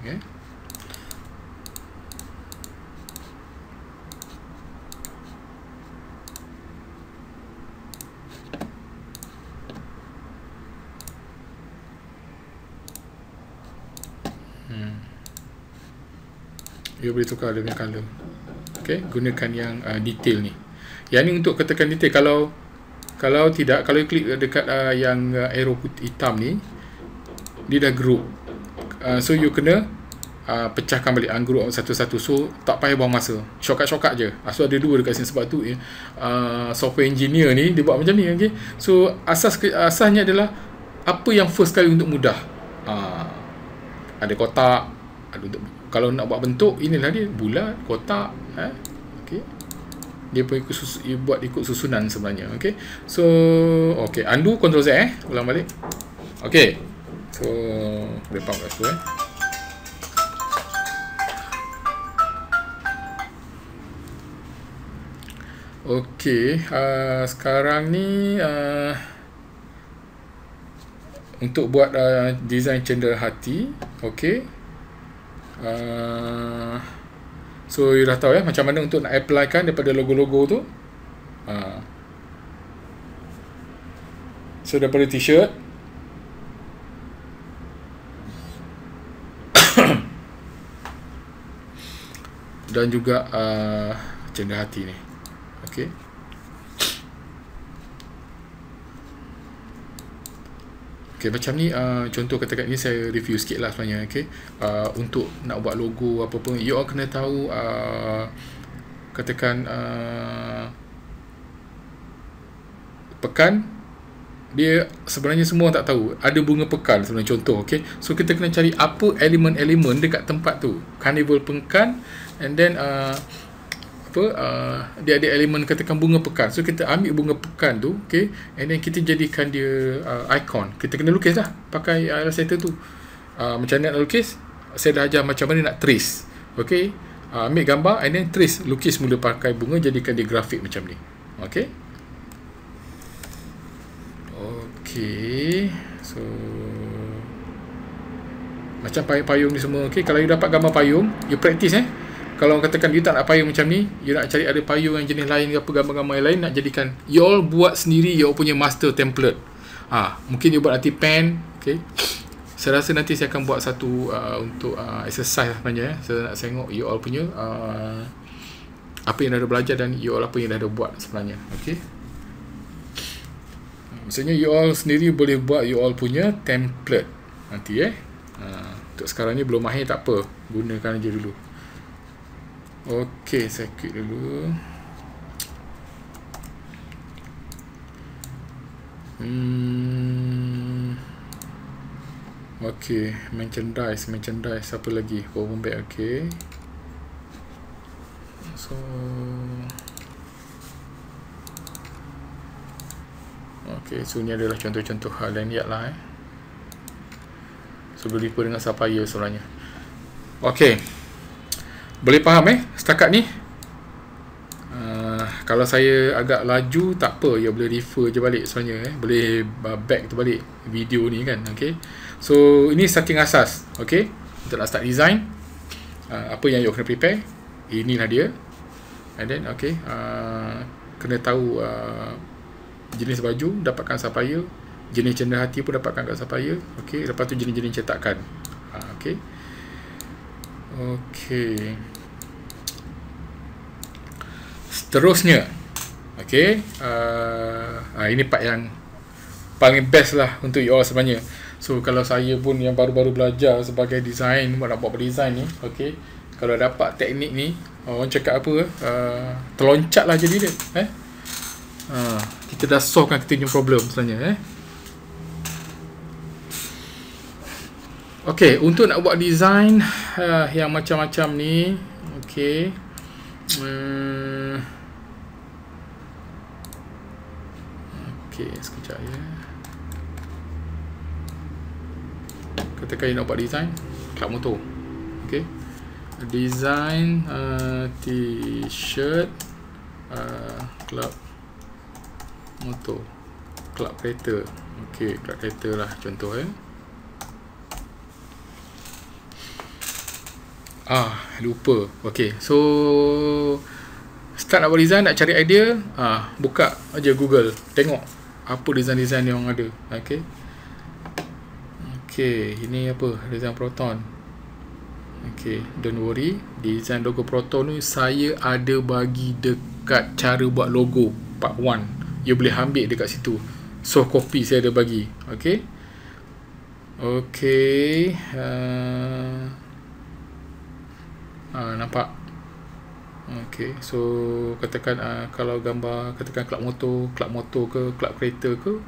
You boleh tukar dengan color. Okay, gunakan yang detail ni. Yang ni untuk ketekan detail. Kalau tidak, kalau you klik dekat yang arrow putih hitam ni, dia dah group. So you kena pecahkan balik, group satu-satu. So tak payah buang masa, shortcut je. So ada dua dekat sini. Sebab tu software engineer ni dia buat macam ni. Okay? So asasnya adalah apa yang first kali untuk mudah. Ada kotak, ada untuk, kalau nak buat bentuk, inilah dia, bulat, kotak. Okay. Dia buat ikut susunan sebenarnya. Okay. So okay, undo, Ctrl Z, ulang balik. Okay. So lepas kat situ okay, sekarang ni untuk buat design cendera hati. Okay. So you dah tahu macam mana untuk nak apply kan daripada logo-logo tu. So daripada t-shirt dan juga cendera hati ni. Okay. Okay, macam ni contoh katakan ni saya review sikit lah sebenarnya. Okay. Untuk nak buat logo apa pun, you all kena tahu katakan pekan, dia sebenarnya semua tak tahu ada bunga pekan sebenarnya, contoh. Okay. So kita kena cari apa elemen-elemen dekat tempat tu, carnival pekan, and then dia ada elemen katakan bunga pekan. So kita ambil bunga pekan tu, okay, and then kita jadikan dia icon. Kita kena lukis lah pakai Illustrator tu. Macam mana nak lukis, saya dah ajar macam mana nak trace. Okay, ambil gambar and then trace, lukis mula pakai bunga, jadikan dia grafik macam ni. Okay. Okay, so macam payung-payung ni semua. Okay, kalau you dapat gambar payung, you practice. Kalau katakan you tak nak payung macam ni, you nak cari ada payung yang jenis lain ke apa, gambar-gambar yang lain, nak jadikan, you all buat sendiri you all punya master template. Mungkin you buat nanti pen. Okay, saya rasa nanti saya akan buat satu untuk exercise sebenarnya. Saya nak tengok you all punya apa yang dah ada belajar dan you all apa yang dah ada buat sebenarnya. Okay, maksudnya you all sendiri boleh buat you all punya template nanti. Untuk sekarang ni belum mahir, tak apa, gunakan aja dulu. Okey, saya quit dulu. Okey, merchandise apa lagi? Woven bag. Okey. So ni adalah contoh-contoh hal yang niat lah. So berlimpah dengan sapphire sebenarnya. Okey, boleh faham setakat ni? Kalau saya agak laju tak apa, you boleh refer je balik sebenarnya. Boleh back tu balik video ni kan. Okay, so ini starting asas. Okay, untuk nak start design, apa yang you kena prepare, inilah dia. And then okay, kena tahu jenis baju, dapatkan sapphire. Jenis cendera hati pun dapatkan kat sapphire. Okay, lepas tu jenis-jenis cetakan. Okay. Okey. Seterusnya, okey, ini part yang paling best lah untuk you all sebenarnya. So kalau saya pun yang baru-baru belajar sebagai design, nak buat design ni, okey, kalau dapat teknik ni, orang cakap apa, terloncat lah jadi dia. Kita dah solve kan kita punya problem sebenarnya. Okey, untuk nak buat design yang macam-macam ni, okey, Okey, sekejap ya. Katakan you nak buat design club motor. Okey, design t-shirt club motor, club kereta. Okey, club kereta lah contoh ya. Lupa. Okey, so start nak buat design, nak cari idea, buka aja Google, tengok apa design-design yang ada. Okey. Okey, ini apa? Design Proton. Okey, don't worry, design logo Proton ni saya ada bagi dekat cara buat logo part 1. You boleh ambil dekat situ. Soft copy saya ada bagi. Okey. Okey, nampak. Okey, so katakan kalau gambar, katakan club motor ke club kereta ke.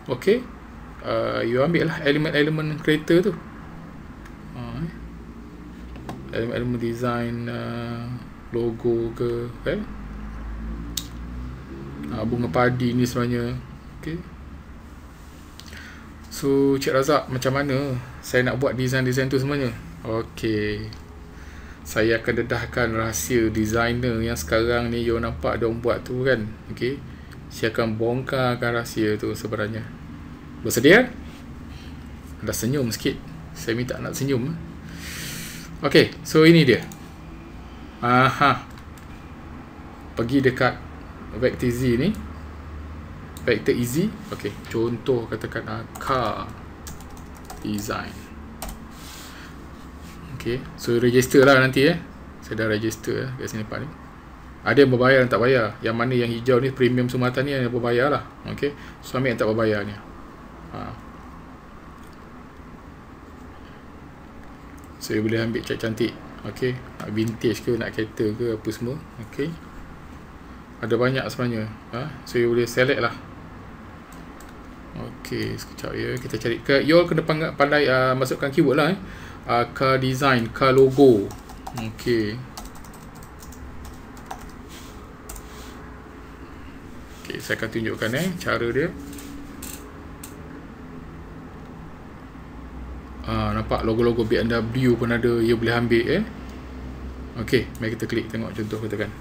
Okey, you ambil lah elemen-elemen kereta tu, elemen-elemen design logo ke kan. Bunga padi ni sebenarnya. Okey, so Cik Razak, macam mana saya nak buat design-design tu sebenarnya? Okey, saya akan dedahkan rahsia designer yang sekarang ni you nampak dia buat tu kan. Okey, saya akan bongkarkan rahsia tu sebenarnya. Bersedia? Dah senyum sikit. Saya minta nak senyum. Okey, so ini dia. Pergi dekat Vector Z ni, Vector Easy. Okey, contoh katakan car design. Okay, so register lah nanti saya dah register kat sini part ni. Ada yang berbayar dan tak bayar. Yang mana yang hijau ni premium Sumatra ni yang berbayar lah. Okay, so ambil yang tak berbayar ni. So you boleh ambil cantik. Okay, nak vintage ke, nak kereta ke, apa semua. Okay, ada banyak sebenarnya. So you boleh select lah. Okay, sekejap ya, kita cari. You all kena pandai masukkan keyword lah car design, car logo. Okay. Okay, saya akan tunjukkan cara dia. Nampak logo-logo BMW pun ada, you boleh ambil Okay, mari kita klik tengok contoh katakan.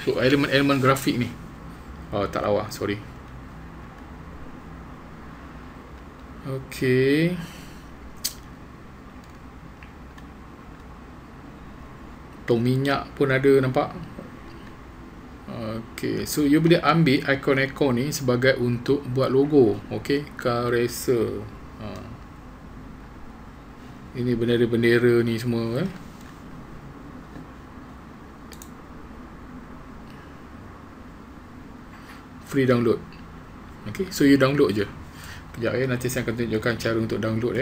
So elemen-elemen grafik ni tak lawa, sorry. Okay, tong minyak pun ada, nampak. Okay, so you boleh ambil ikon-ikon ni sebagai untuk buat logo. Okay, car racer. Ini bendera-bendera ni semua free download. Okay, so you download je. Sekejap nanti saya akan tunjukkan cara untuk download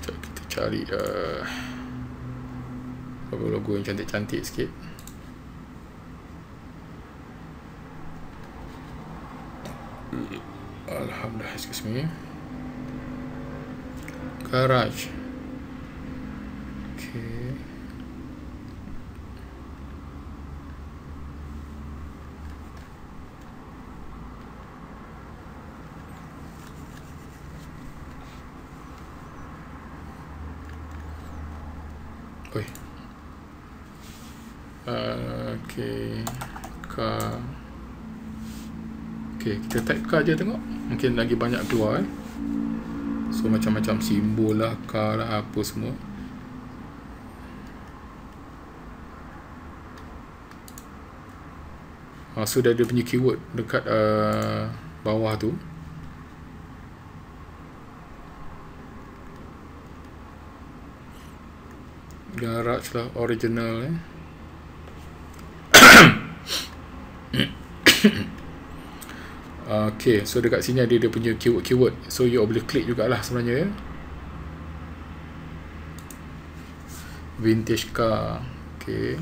Kita cari logo yang cantik-cantik sikit. Alhamdulillah, excuse me. Garage. Okay. Okay, car. Okay, kita type car je, tengok mungkin lagi banyak keluar So macam-macam simbol lah, car lah, apa semua. Sudah ada punya keyword dekat bawah tu. Garage lah, original Okay, so dekat sini ada dia punya keyword. So you boleh klik jugalah sebenarnya Vintage car. Okay,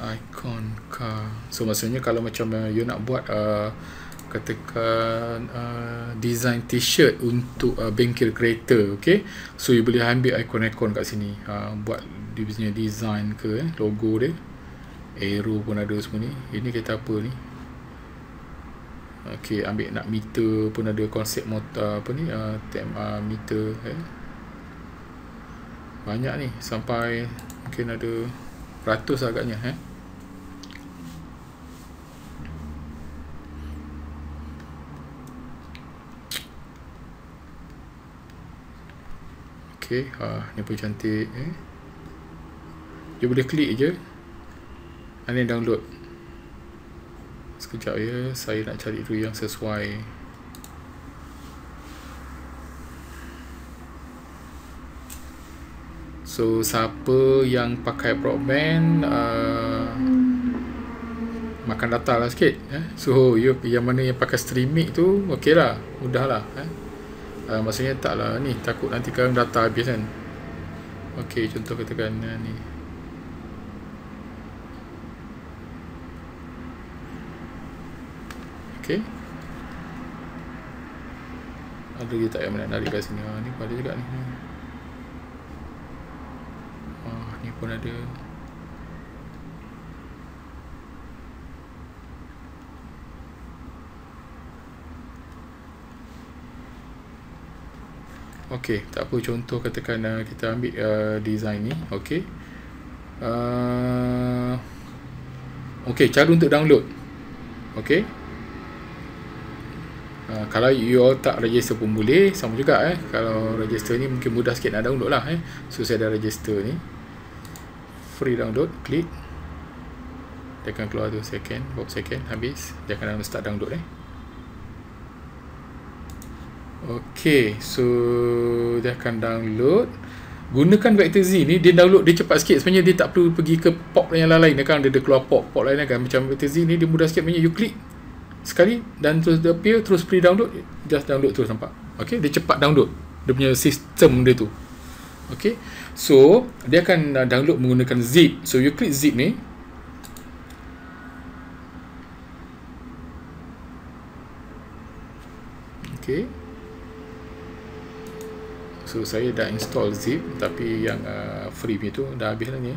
icon car. So maksudnya kalau macam you nak buat katakan design t-shirt untuk bengkel kereta, okay, so you boleh ambil ikon-ikon kat sini, buat dia punya design ke logo dia, arrow pun ada semua ni. Ini kereta apa ni? Okay, ambil nak meter pun ada, konsep motor apa ni, meter banyak ni, sampai mungkin ada ratus agaknya Okay, ni pun cantik Dia boleh klik je, ni download. Sekejap ya, saya nak cari dulu yang sesuai. So siapa yang pakai Broadband, makan data lah sikit So you yang mana yang pakai Streaming tu, ok lah, mudah lah maksudnya tak lah ni, takut nanti kan data habis kan. Ok, contoh katakan ni, ok, ada lagi tak yang nak narik kat sini? Ni pun ada juga ni. Ni pun ada. Okey, tak apa, contoh katakan kita ambil design ni, okey. Okey, cara untuk download. Okey. Kalau you all tak register pun boleh, sama juga Kalau register ni mungkin mudah sikit nak download lah So saya dah register ni. Free download, klik. Dia akan keluar tu second, berapa second habis, dia akan start download Okay, so dia akan download. Gunakan vector Z ni, dia download dia cepat sikit. Sebenarnya dia tak perlu pergi ke port yang lain kan, dia keluar port lain kan. Macam vector Z ni dia mudah sikit, sebenarnya you klik sekali dan terus dia appear, terus free download, just download terus, nampak. Okay, dia cepat download, dia punya sistem dia tu. Okay, so dia akan download menggunakan zip. So you klik zip ni. Okay, so saya dah install zip, tapi yang free punya tu dah habis lah ni.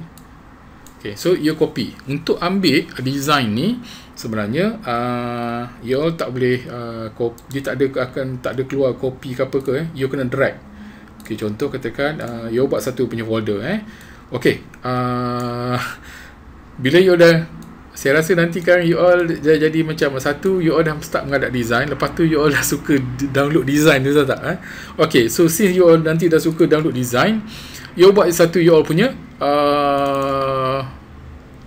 Okay, so you copy. Untuk ambil design ni sebenarnya you all tak boleh dia tak ada keluar copy ke apa ke you kena drag. Okay, contoh katakan you buat satu punya folder Okay, bila you dah, saya rasa nanti kan you all jadi macam satu, you all dah start mengadap design, lepas tu you all dah suka download design tu, tak? Okay, so since you all nanti dah suka download design, you buat satu you all punya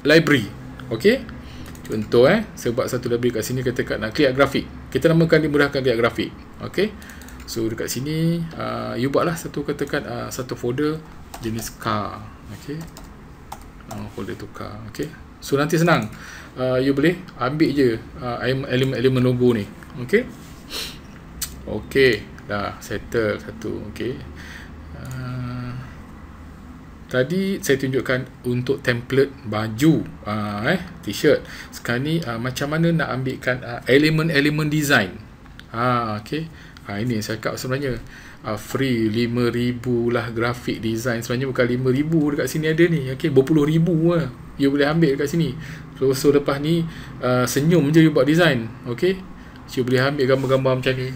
library. Okay, contoh saya buat satu library kat sini, katakan nak create grafik, kita namakan dimudahkan create grafik. Okay, so dekat sini you buatlah satu, katakan satu folder jenis car. Okay, folder tu car. Okay, so nanti senang, you boleh ambil je elemen logo ni. Okay, okay, dah settle satu. Okay, tadi saya tunjukkan untuk template baju t-shirt. Sekarang ni macam mana nak ambilkan elemen-elemen design. Okay, ini saya cakap sebenarnya free 5,000 lah grafik design. Sebenarnya bukan 5,000 dekat sini ada ni. Okay, berpuluh ribu lah you boleh ambil dekat sini. So lepas ni senyum je you buat design. Okay, so you boleh ambil gambar-gambar macam ni.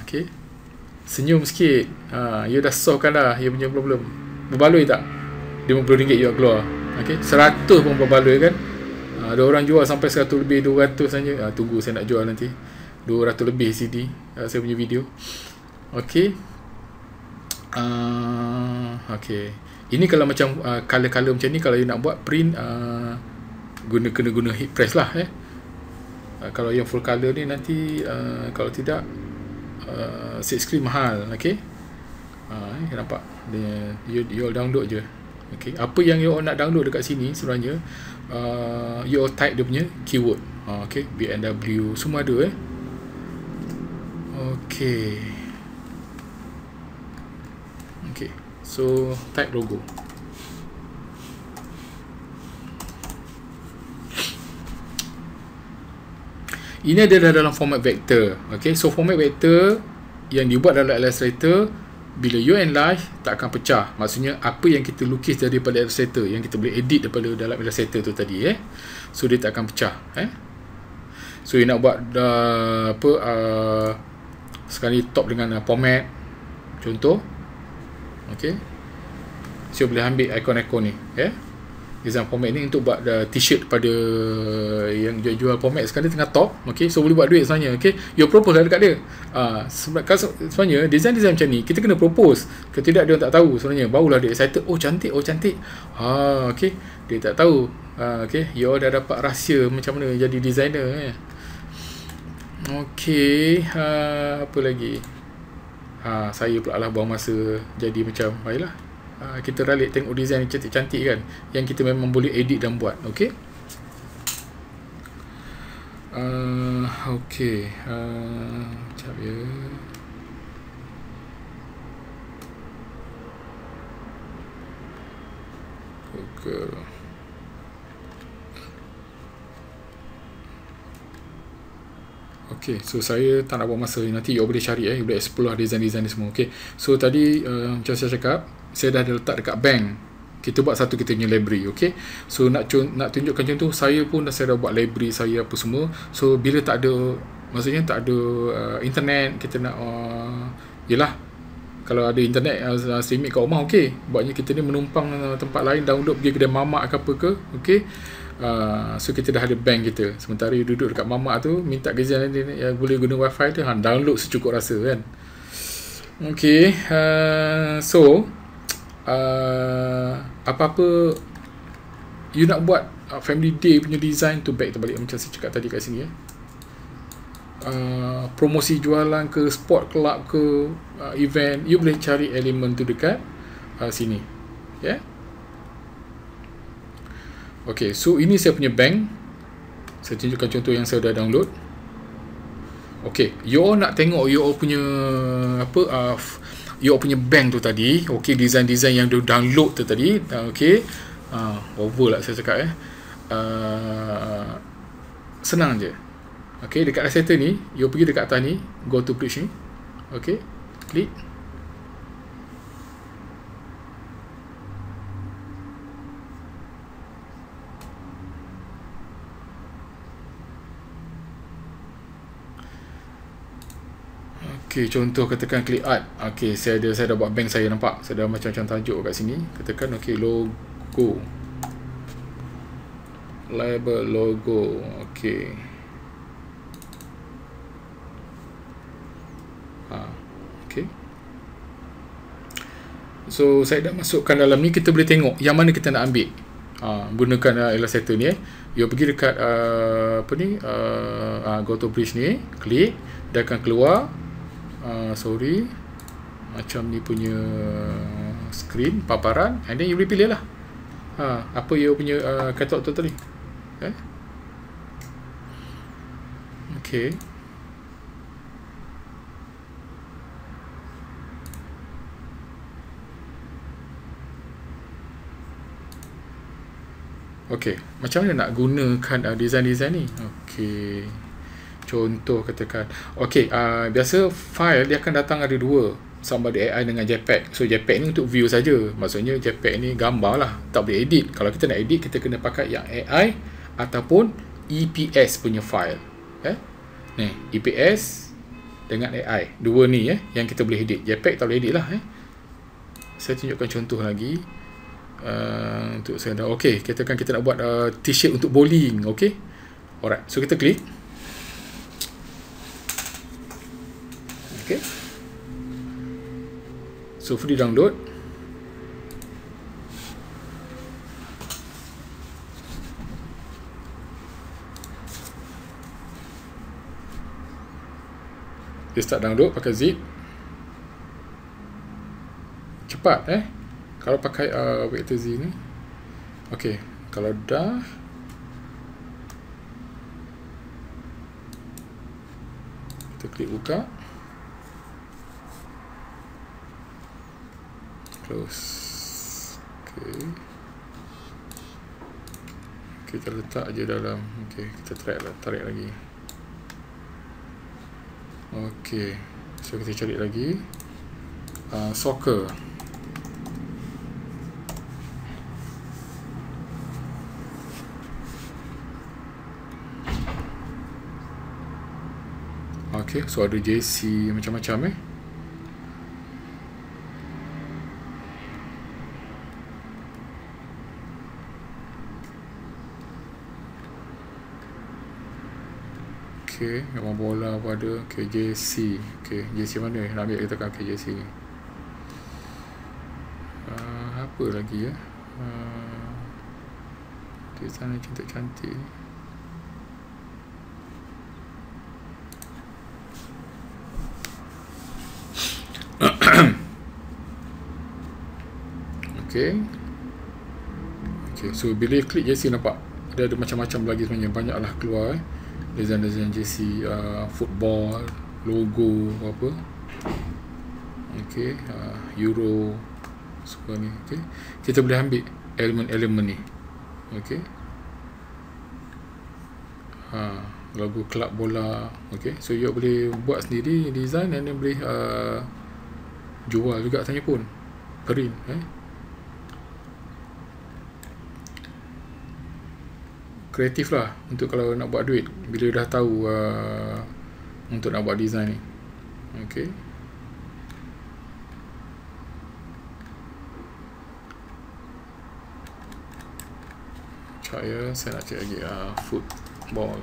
Okay, senyum sikit, you dah solve kan dah you punya problem. Berbaloi tak? RM50 you keluar. Okay, 100 pun berbaloi kan. Ada orang jual sampai 100 lebih, 200 saja. Tunggu saya nak jual nanti 200 lebih CD saya punya video. Okay, okay, ini kalau macam color-color macam ni, kalau you nak buat print kena guna heat press lah kalau yang full color ni nanti kalau tidak set screen mahal. Okay, nampak dia, you all download je. Okay, apa yang you all nak download dekat sini sebenarnya you all type dia punya keyword. Okay, BMW semua ada Okay, okay, so type logo. Ini adalah dalam format vektor. Okay, so format vektor yang dibuat dalam Illustrator, bila you enlarge, tak akan pecah. Maksudnya apa yang kita lukis daripada Illustrator, yang kita boleh edit daripada dalam Illustrator tu tadi, so dia tak akan pecah. So you nak buat sekali top dengan format, contoh, okay, so you boleh ambil ikon-ikon ni, design format ni untuk buat t-shirt pada yang jual format sekarang dia tengah top, okay, so boleh buat duit sebenarnya, okay, you propose lah dekat dia. Sebenarnya design-design macam ni kita kena propose, kalau tidak dia tak tahu sebenarnya, barulah dia excited, oh cantik, okay, dia tak tahu, okay, you dah dapat rahsia macam mana jadi designer, okay, apa lagi, saya pula lah buang masa jadi macam, baiklah, kita ralik tengok design yang cantik-cantik kan, yang kita memang boleh edit dan buat. Okay, okay, sekejap ya. Google. Okay, so saya tak nak buang masa, nanti you boleh cari, you boleh explore design-design ni semua. Okay, so tadi macam saya cakap, saya dah letak dekat bank, kita buat satu kita punya library. Okay, so nak tunjukkan contoh, saya dah buat library saya apa semua. So bila tak ada, maksudnya tak ada internet, kita nak yelah, kalau ada internet streaming kat rumah, okay, buatnya kita ni menumpang tempat lain, download pergi kedai mamak ke apa ke, okay. So kita dah ada bank kita, sementara you duduk dekat mamak tu minta gajian dia boleh guna wifi tu, download secukup rasa kan. Okay, so apa-apa you nak buat family day punya design tu, back terbalik macam saya cakap tadi kat sini, promosi jualan ke, sport club ke, event, you boleh cari elemen tu dekat sini, okay, so ini saya punya bank, saya tunjukkan contoh yang saya dah download. Okay, you nak tengok you punya you punya bank tu tadi, okay, design-design yang you download tu tadi, okay, over lah saya cakap, senang je. Okay, dekat Illustrator ni, you pergi dekat atas ni, go to bridge ni, okay, klik. Okay, contoh katakan klik art. Okay, saya dah buat bank saya, nampak? Saya dah macam-macam tajuk kat sini. Katakan okay, logo, label logo, okay. Okay. So saya dah masukkan dalam ni, kita boleh tengok yang mana kita nak ambil. Gunakan Illustrator ni, you pergi dekat go to bridge ni, klik, dia akan keluar macam ni punya screen, paparan, and then you boleh pilih lah apa you punya katalog tu tadi, okay. Okay, macam mana nak gunakan design-design ni? Okay, contoh katakan, okay, biasa file dia akan datang ada dua, sama ada AI dengan JPEG. So JPEG ni untuk view saja, maksudnya JPEG ni gambar lah, tak boleh edit. Kalau kita nak edit, kita kena pakai yang AI ataupun EPS punya file, ni EPS dengan AI, dua ni yang kita boleh edit. JPEG tak boleh edit lah. Saya tunjukkan contoh lagi. Untuk saya dah, okay, katakan kita nak buat t-shirt untuk bowling, okay, alright, so kita klik, okay, so free download. Dia start download pakai zip, cepat kalau pakai vector Z ni. Okay, kalau dah, kita klik buka, close. Okay, kita letak je dalam. Okay, kita tarik lagi. Okey, so kita cari lagi soccer. Okey, so ada JC macam-macam Okey, gambar bola apa ada. Okey, JC. Okey, JC mana nak ambil, kita tekan JC ni. Apa lagi ya? Design yang cantik-cantik ni. Okey. Okey, so bila klik JC nampak ada macam-macam lagi sebenarnya, banyaklah keluar design-design JC, football, logo apa. Okey, Euro semua ni. Okey, kita boleh ambil elemen-elemen ni. Okey, logo kelab bola. Okey, so you boleh buat sendiri design dan boleh jual juga tanya pun, print kreatif lah untuk kalau nak buat duit bila dah tahu untuk nak buat design ni. Okey, saya nak cek lagi football.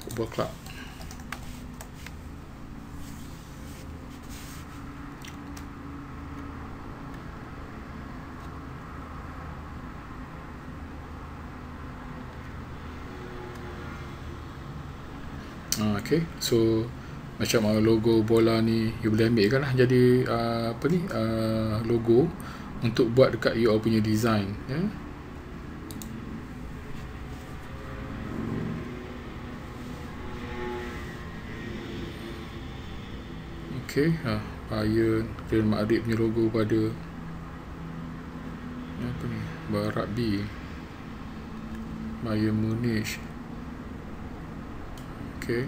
Football club. Okay, so macam logo bola ni you boleh ambil kan lah jadi logo untuk buat dekat you all punya design ya. Okay, Bayern, Real Madrid punya logo pada apa ni, rugby, Bayern Munich. Okay,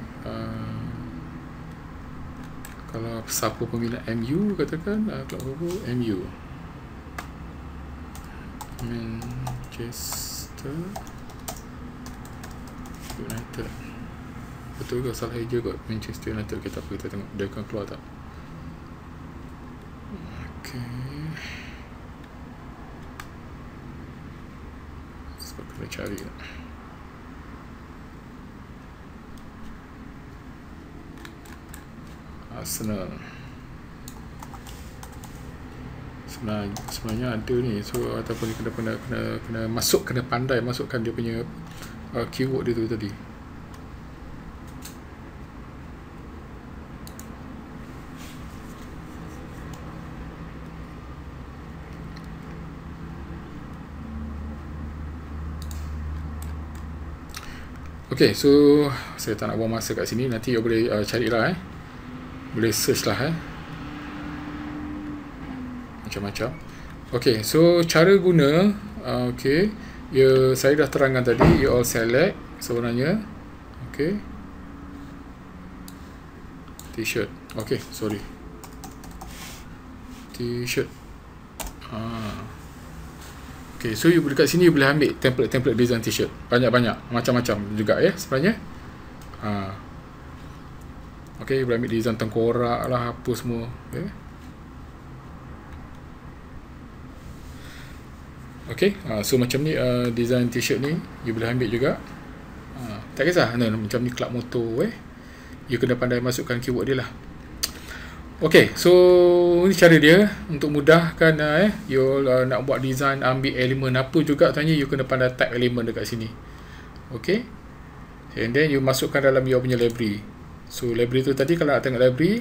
kalau siapa peminat MU katakan klub logo MU, Manchester United. Betul ke salah je kot Manchester United? Kita tengok dia akan keluar tak. Okay, sebab kena cari Arsenal. Sebenarnya ada ni, so ataupun kena masuk, kena pandai masukkan dia punya keyword dia tu tadi. Okay, so saya tak nak buang masa kat sini. Nanti you boleh carilah boleh search lah macam-macam. Okay, so cara guna okay, saya dah terangkan tadi. You all select sebenarnya. Okay, t-shirt. Okay, sorry, t-shirt. Okay, so you dekat sini you boleh ambil template design t-shirt banyak-banyak macam-macam juga sebenarnya. Okay, you boleh ambil design tengkorak lah apa semua. Okay, so macam ni design t-shirt ni you boleh ambil juga. Tak kisah macam ni kelab motor you kena pandai masukkan keyword dia lah. Okay, so ni cara dia untuk mudahkan you nak buat design, ambil elemen apa juga tanya you kena pandai type elemen dekat sini. Okay, and then you masukkan dalam you punya library. So library tu tadi kalau nak tengok library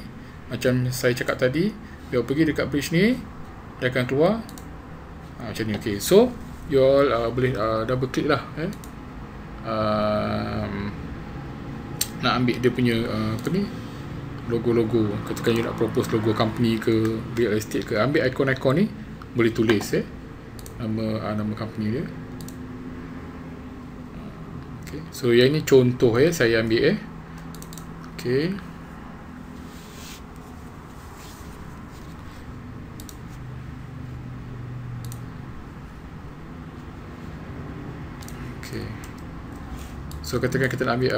macam saya cakap tadi, you pergi dekat bridge ni dia akan keluar macam ni. Okay, so you all boleh double click lah nak ambil dia punya apa ni, logo-logo, ketika you nak propose logo company ke real estate ke, ambil ikon-ikon ni, boleh tulis nama company dia. Okay. So yang ni contoh saya ambil okay. Okay. So katakan kita nak ambil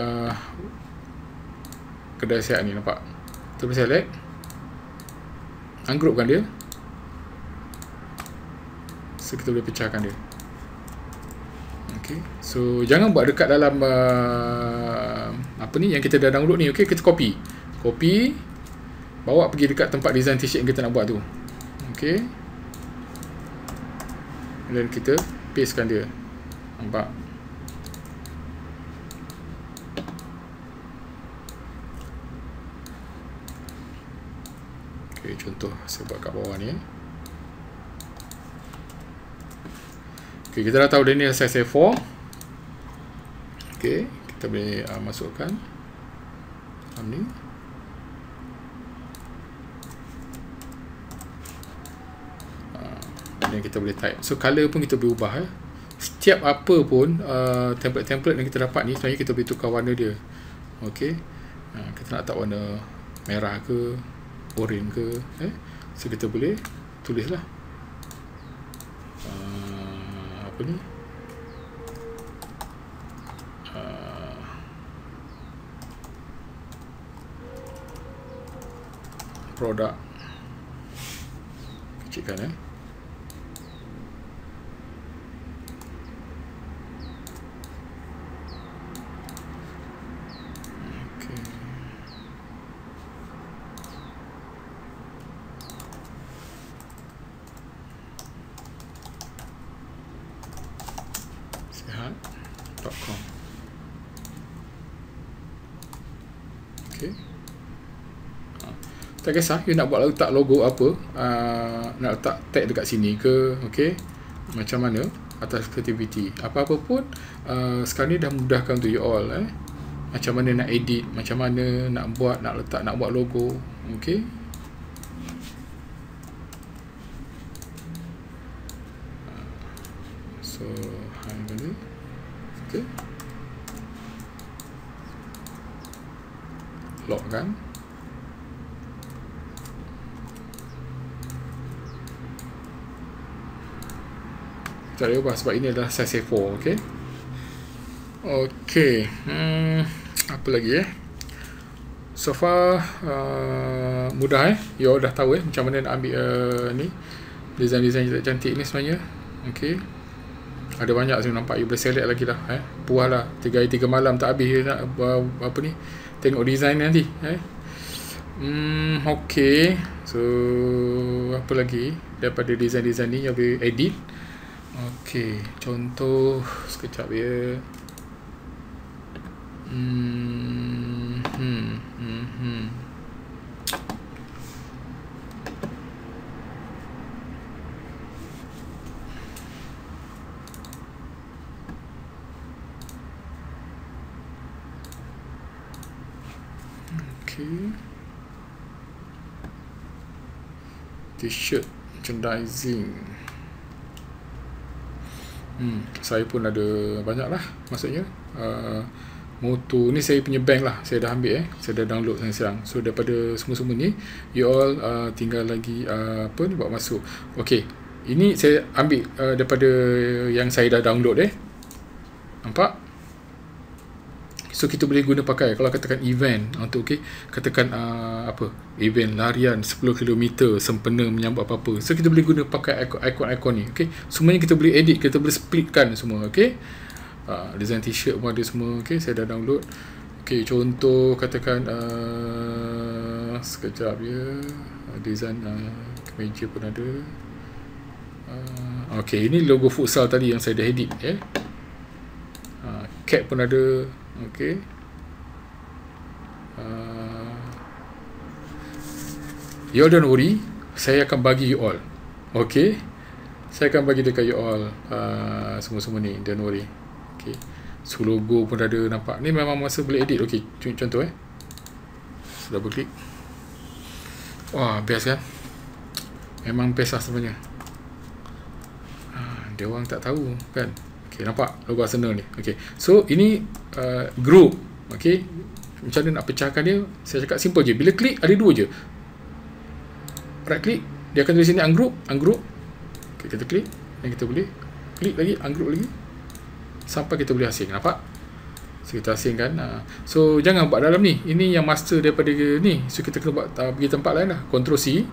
kedai siap ni, nampak? Kita boleh select, ungroupkan dia. So kita boleh pecahkan dia. Okay. So jangan buat dekat dalam apa ni yang kita dah download ni. Okay, kita copy, bawa pergi dekat tempat design t-shirt yang kita nak buat tu. Okay, dan kita pastekan dia, nampak? Okay, contoh saya buat kat bawah ni. Okay, kita dah tahu dia ni size A4. Okay, kita boleh masukkan ni. Dan kita boleh type. So color pun kita boleh ubah. Setiap apa pun template yang kita dapat ni, sebenarnya kita boleh tukar warna dia. Okay, kita nak tak warna merah ke, orange ke, so kita boleh tulislah apa ni, produk, kecilkan sehat.com. Okay. Tak kisah you nak buat letak logo apa, nak letak tag dekat sini ke, okay, macam mana, atas creativity, apa-apa pun sekarang ni dah mudahkan untuk you all. Macam mana nak edit, macam mana nak buat, nak letak, nak buat logo. Okay, so hang dulu. Okay, lock kan. Tak boleh ubah sebab ini adalah size A4. Okay, okay. Apa lagi so far mudah you all dah tahu macam mana nak ambil ni design-design cantik ni sebenarnya. Okay, ada banyak saya nampak, you boleh select lagi lah. Puas lah 3 hari 3 malam tak habis nak apa ni, tengok design nanti. Okay, so apa lagi daripada design-design ni you boleh edit. Okay, contoh sekejap ya. Okay, t-shirt merchandising. Saya pun ada banyak lah, maksudnya moto ni saya punya bank lah, saya dah ambil saya dah download sekarang. So daripada semua-semua ni you all tinggal lagi apa ni, buat masuk. Okay, ini saya ambil daripada yang saya dah download nampak. So kita boleh guna pakai, kalau katakan event untuk katakan apa, event larian 10 km sempena menyambut apa-apa, so kita boleh guna pakai ikon-ikon ni. Okay, semuanya kita boleh edit, kita boleh splitkan semua. Okay, design t-shirt pun ada semua. Okay, saya dah download. Okay, contoh katakan sekejap ya, design kemeja pun ada. Okay, ini logo futsal tadi yang saya dah edit cap pun ada. Okay, you all don't worry, saya akan bagi you all. Okay, saya akan bagi dekat you all semua-semua ni, don't worry. Okay, So logo pun ada, nampak. Ni memang masa boleh edit. Okey, contoh double klik. Wah, best kan? Memang best lah sebenarnya. Dia orang tak tahu kan. Okey, nampak logo Arsenal ni. Okey. So ini group. Okey. Macam mana nak pecahkan dia? Saya cakap simple je. Bila klik ada dua je. Right klik, dia akan tulis sini ungroup. Okey, kita klik dan kita boleh klik lagi, ungroup lagi sampai kita boleh asing. Nampak? So kita asingkan. So jangan buat dalam ni. Ini yang master daripada ni. So kita kena buat pergi tempat lain lah. Ctrl C.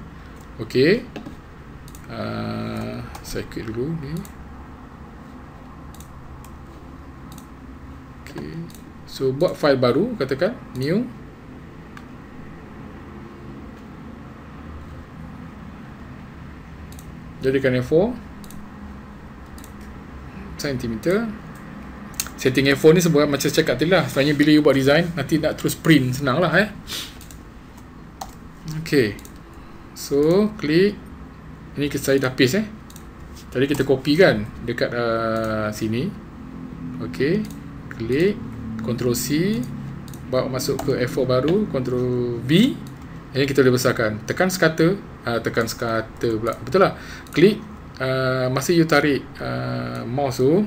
Okey. Saya klik dulu ni. Okey. So buat file baru, katakan new. Jadikan A4 cm. Setting A4 ni sebab macam saya cakap tadi lah, sebenarnya bila you buat design nanti nak terus print senang lah ok, so klik. Ini saya dah paste tadi kita copy kan dekat sini. Ok, klik Ctrl C, bawa masuk ke A4 baru, Ctrl V. Ini kita boleh besarkan. Tekan scatter, pula, betul lah. Klik, masa you tarik mouse tu,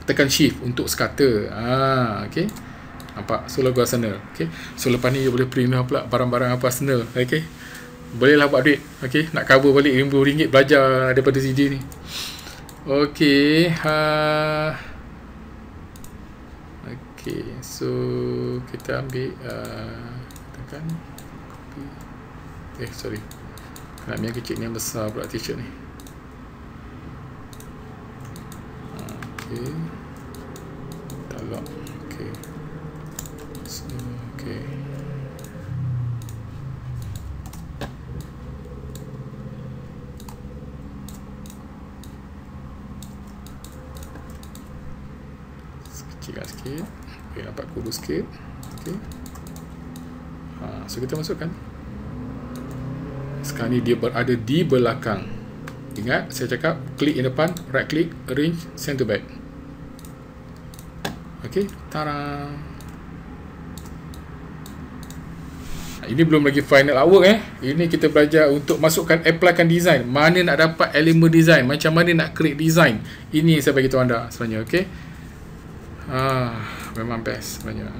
tekan shift untuk scatter. Ok, nampak? So logo Arsenal. Ok, so lepas ni you boleh print pula barang-barang apa Arsenal. Ok, bolehlah buat duit. Ok, nak cover balik RM50 belajar daripada CD ni. Ok, ok, so kita ambil tekan sorry, nak yang kecil ni yang besar pula t-shirt ni. Okay, tak lock. Okay, so, okay. Kecilkan sikit. Okay, nampak kurus sikit. Okay. So kita masukkan. Sekarang ni dia berada di belakang. Ingat saya cakap klik in depan, right click, arrange, send to back. Ok, tada. Ini belum lagi final artwork Ini kita belajar untuk masukkan, applykan design. Mana nak dapat elemen design, macam mana nak create design. Ini saya bagi tahu anda sebenarnya. Ok, memang best sebenarnya.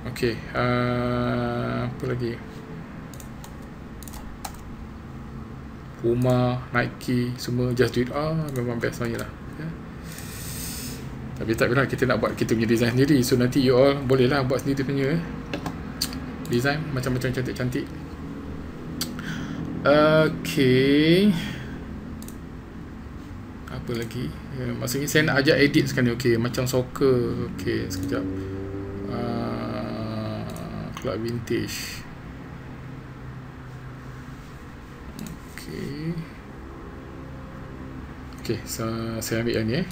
Ok, apa lagi? Puma, Nike, semua just do it. Memang best sebenarnya lah. Tapi tak benar kita nak buat kita punya design sendiri. So nanti you all boleh lah buat sendiri punya design macam-macam cantik-cantik. Okay, apa lagi? Maksudnya saya nak ajak edit sekarang ni. Okay, macam soccer. Okay, sekejap. Club vintage. Okay, so saya ambil yang ni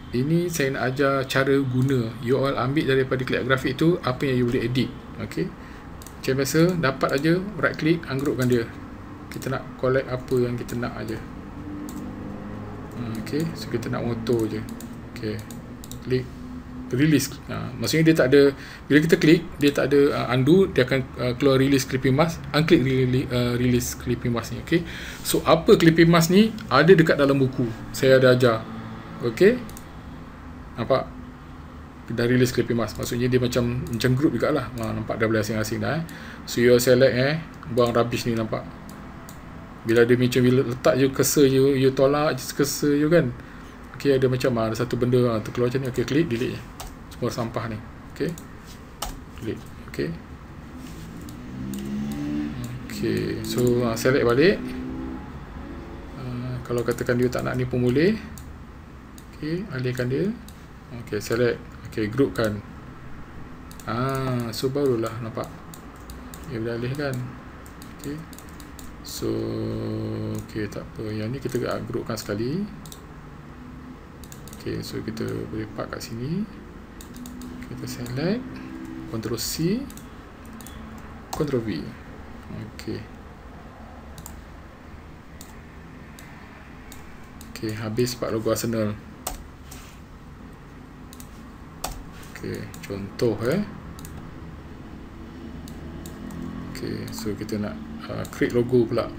Ini saya nak ajar cara guna. You all ambil daripada klik grafik tu apa yang you boleh edit. Okay, macam biasa, dapat aja right click, unggroupkan dia. Kita nak collect apa yang kita nak aja. Okay, so kita nak motor je. Okay, klik release. Maksudnya dia tak ada, bila kita klik dia tak ada undo, dia akan keluar release clipping mask. Unklik release clipping mask ni. Okay, so apa clipping mask ni ada dekat dalam buku, saya ada ajar. Okay, nampak dah release clipping mask, maksudnya dia macam group jugalah. Nampak dah boleh asing-asing dah. So you select buang rubbish ni, nampak bila dia macam bila letak je cursor you tolak je cursor you kan. Okay, ada macam ada satu benda terkeluar macam ni. Okay, klik delete je semua sampah ni. Okay, delete. Okay, okay, so select balik. Kalau katakan dia tak nak ni pun boleh. Okay, alihkan dia. Okay, select. Okay, groupkan. So barulah nampak dia boleh alihkan. Okay, so okay, tak apa, yang ni kita groupkan sekali. Okay, so kita boleh park kat sini. Kita select, Ctrl C, Ctrl V. Okay, Okey, habis pak logo Arsenal. Okey, contoh Okey, so kita nak create logo pula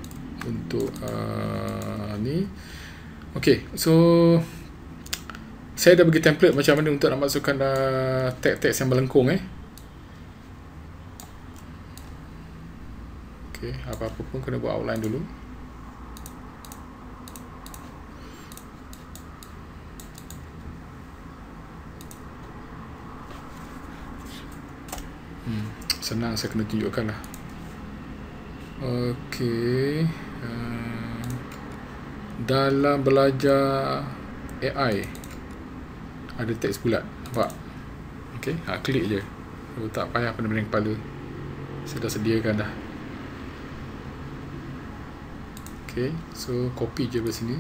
untuk ni. Okey, so saya dah bagi template macam mana untuk nak masukkan tag-tag yang melengkung Okey, apa-apa pun kena buat outline dulu. Senang, saya kena tunjukkan lah. Okey, dalam belajar AI ada teks bulat, nampak? Okey, klik je. Tak payah pening-pening kepala. Saya dah sediakan dah. Okey, so copy je ke sini.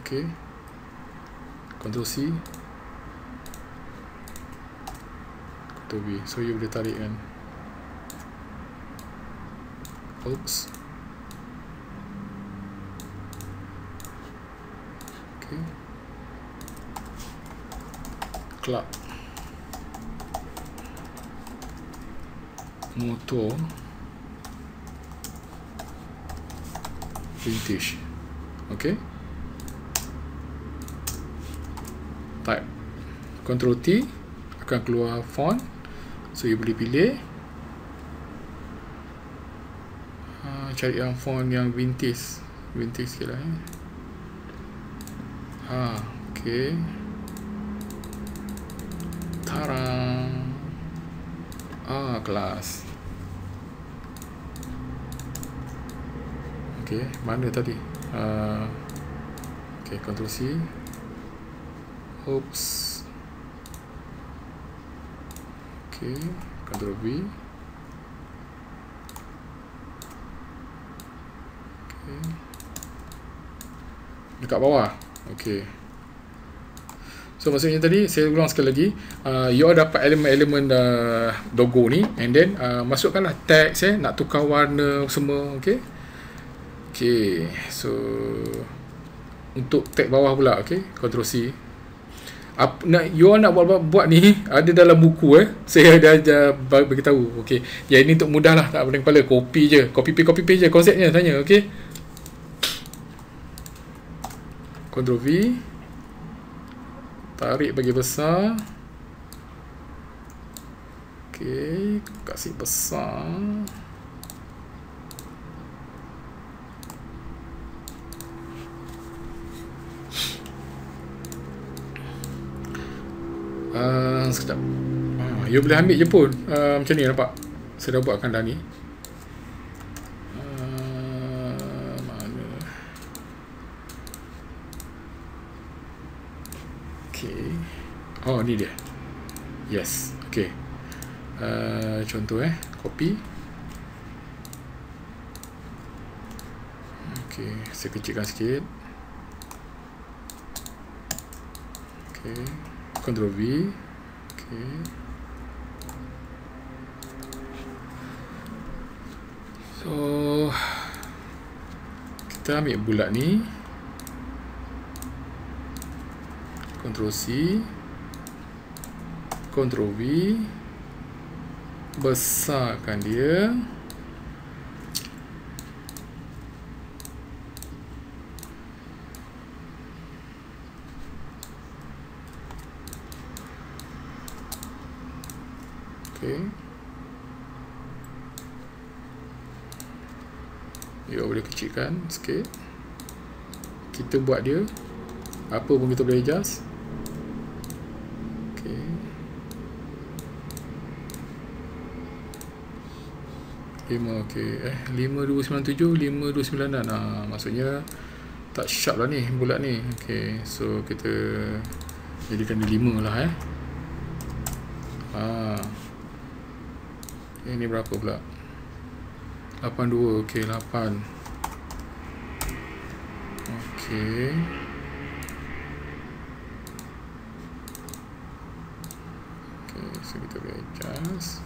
Okey, Ctrl C, Ctrl V. So you boleh tarik kan. Oops. Okay. Club. Motor. Vintage. Okay. Type. Ctrl T akan keluar font. So you boleh pilih. Cari yang font yang vintage sikit lah okay. Tarang. Kelas. Okay, mana tadi? Okay, Ctrl C. Oops. Okay, Ctrl V. Dekat bawah. Okey. So maksudnya tadi saya ulang sekali lagi, you all dapat elemen-elemen logo ni, and then masukkanlah teks nak tukar warna semua. Okey. Okey. So untuk tag bawah pula, okey, Ctrl C. You all nak buat ni ada dalam buku saya dah bagi tahu. Okey. Ya, ini untuk mudahlah, tak pening kepala, copy je. Copy paste je konsepnya tanya, okey. Ctrl V, tarik bagi besar. Okey, kasih besar. Sekejap. You boleh ambil je pun. Macam ni nampak. Saya dah buatkan dah ni. Oh, ni dia. Yes. Okay. Contoh copy. Okay, saya kecilkan sikit. Okay, Ctrl V. Okay. So kita ambil bulat ni. Ctrl C, Ctrl V, besarkan dia. Okey. You boleh kecilkan sikit. Kita buat dia apa pun kita boleh adjust. Okey. 5, okey. 5297, 5296. Maksudnya tak sharp lah ni bulat ni. Okey, so kita jadikan dia 5 lah ini berapa pula? 82. Okey, 8. Okey. Okey, so kita boleh adjust.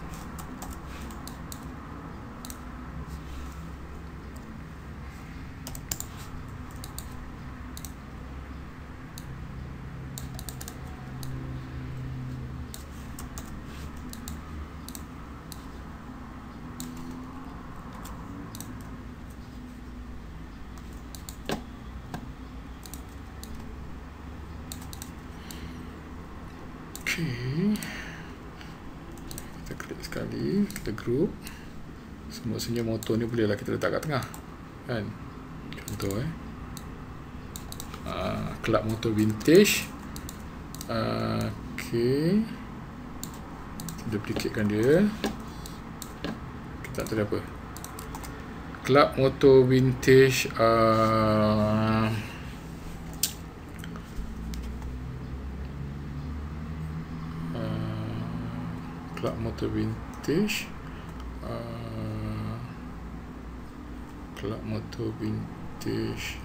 Okay, kita klik sekali, kita group. Semestinya motor ni bolehlah kita letak kat tengah, kan? Contoh kelab motor vintage. Okay, duplicatekan dia. Kita tak tahu apa. Kelab motor vintage. Kelab motor vintage. Kelab motor vintage.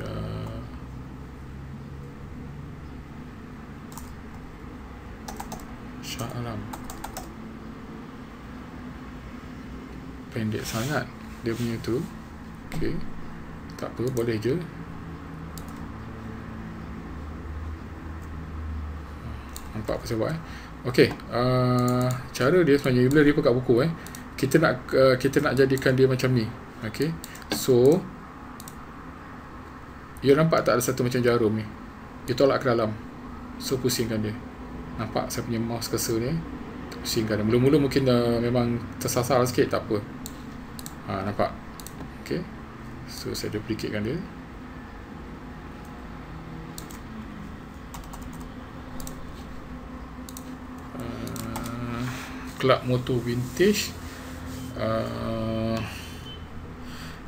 Shah Alam. Pendek sangat dia punya tu. Okay, tak apa, boleh je. Nampak apa saya buat Okay, cara dia sebenarnya bila dia buka buku kita nak jadikan dia macam ni. Okay, so you nampak tak ada satu macam jarum ni, you tolak ke dalam, so pusingkan dia. Nampak saya punya mouse cursor ni, pusingkan dia. Mula-mula mungkin memang tersasar sikit, tak apa. Nampak? Okay, so saya duplicatekan dia. Kelab motor vintage.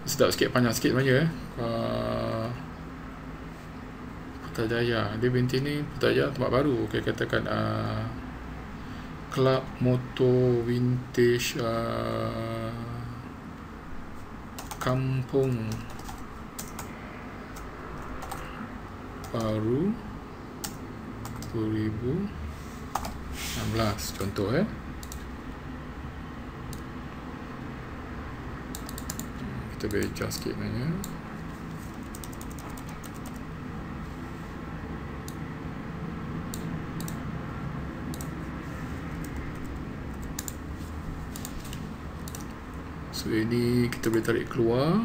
Sedap sikit, panjang sikit sebenarnya. Putrajaya, dia binti ni Putrajaya tempat baru. Okay, katakan kelab motor vintage Kampung Baru 2016 contoh kita boleh adjust sikit sebenarnya. So ini kita boleh tarik keluar.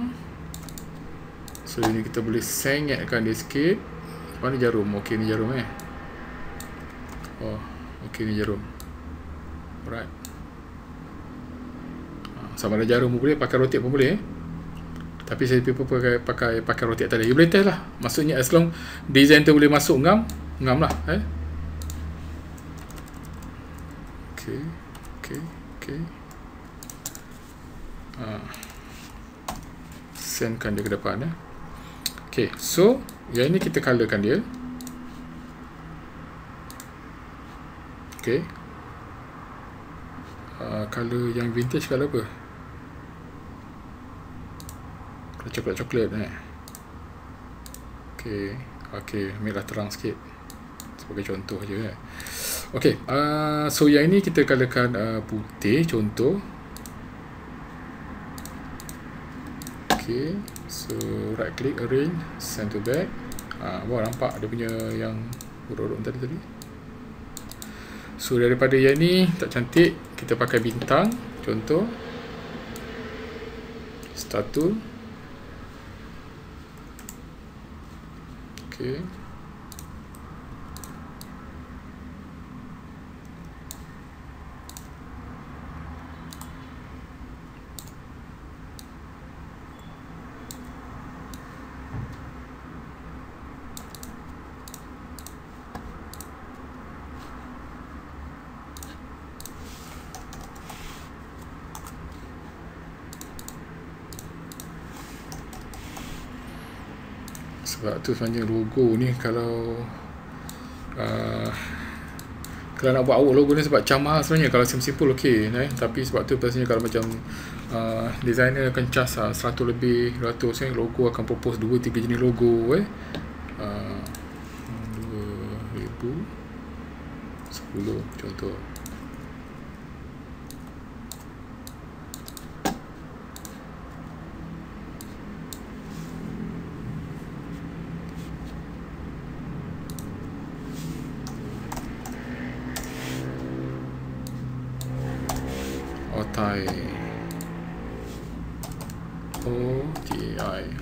So ini kita boleh sengatkan dia sikit. Mana jarum? Okey, ni jarum Oh, okey, ni jarum. Alright. Sama ada jarum pun boleh, pakai rotate pun boleh Tapi saya prefer pakai rotate tadi. You boleh test lah. Maksudnya as long design tu boleh masuk ngam lah Okey. Sendkan dia ke depan Okay, so yang ini kita colorkan dia. Okay, color yang vintage color apa? Coklat-coklat Okay, ambillah terang sikit sebagai contoh je Okay, so yang ini kita colorkan putih contoh. Okay, so right click, arrange, send to back. Wah, nampak dia punya yang urut-urut tadi. So daripada yang ni tak cantik, kita pakai bintang contoh. Start tool. Okay, sebab tu sebenarnya logo ni kalau nak buat awak logo ni sebab camah sebenarnya. Kalau simple okey tapi sebab tu biasanya kalau macam designer akan cas 100 lebih 200 logo akan propose 2-3 jenis logo 2010 contoh.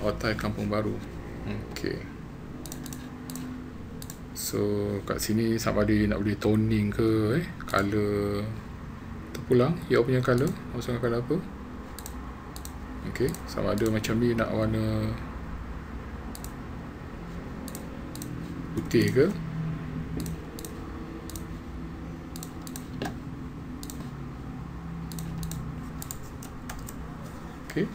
OTI Kampung Baru. Okay, so So kat sini sama ada nak boleh toning ke, color terpulang, you punya color, masukkan color apa. Okay, sama ada macam ni nak warna putih ke. Okay.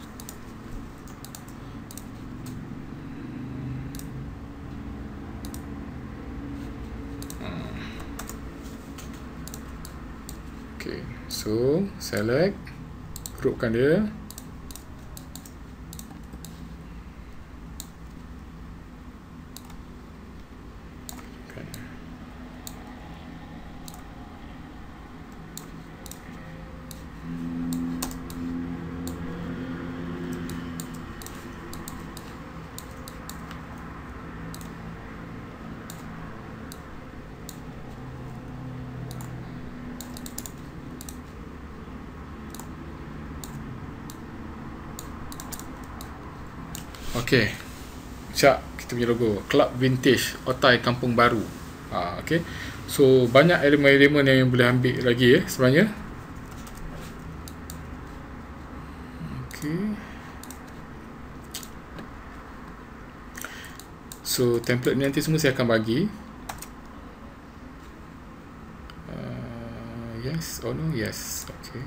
Okay, so select, groupkan dia. Okay, siap kita punya logo Club Vintage Otai Kampung Baru. Okay, so banyak elemen-elemen yang boleh ambil lagi sebenarnya. Okay, so template ni nanti semua saya akan bagi. Yes or no? Yes. Okay.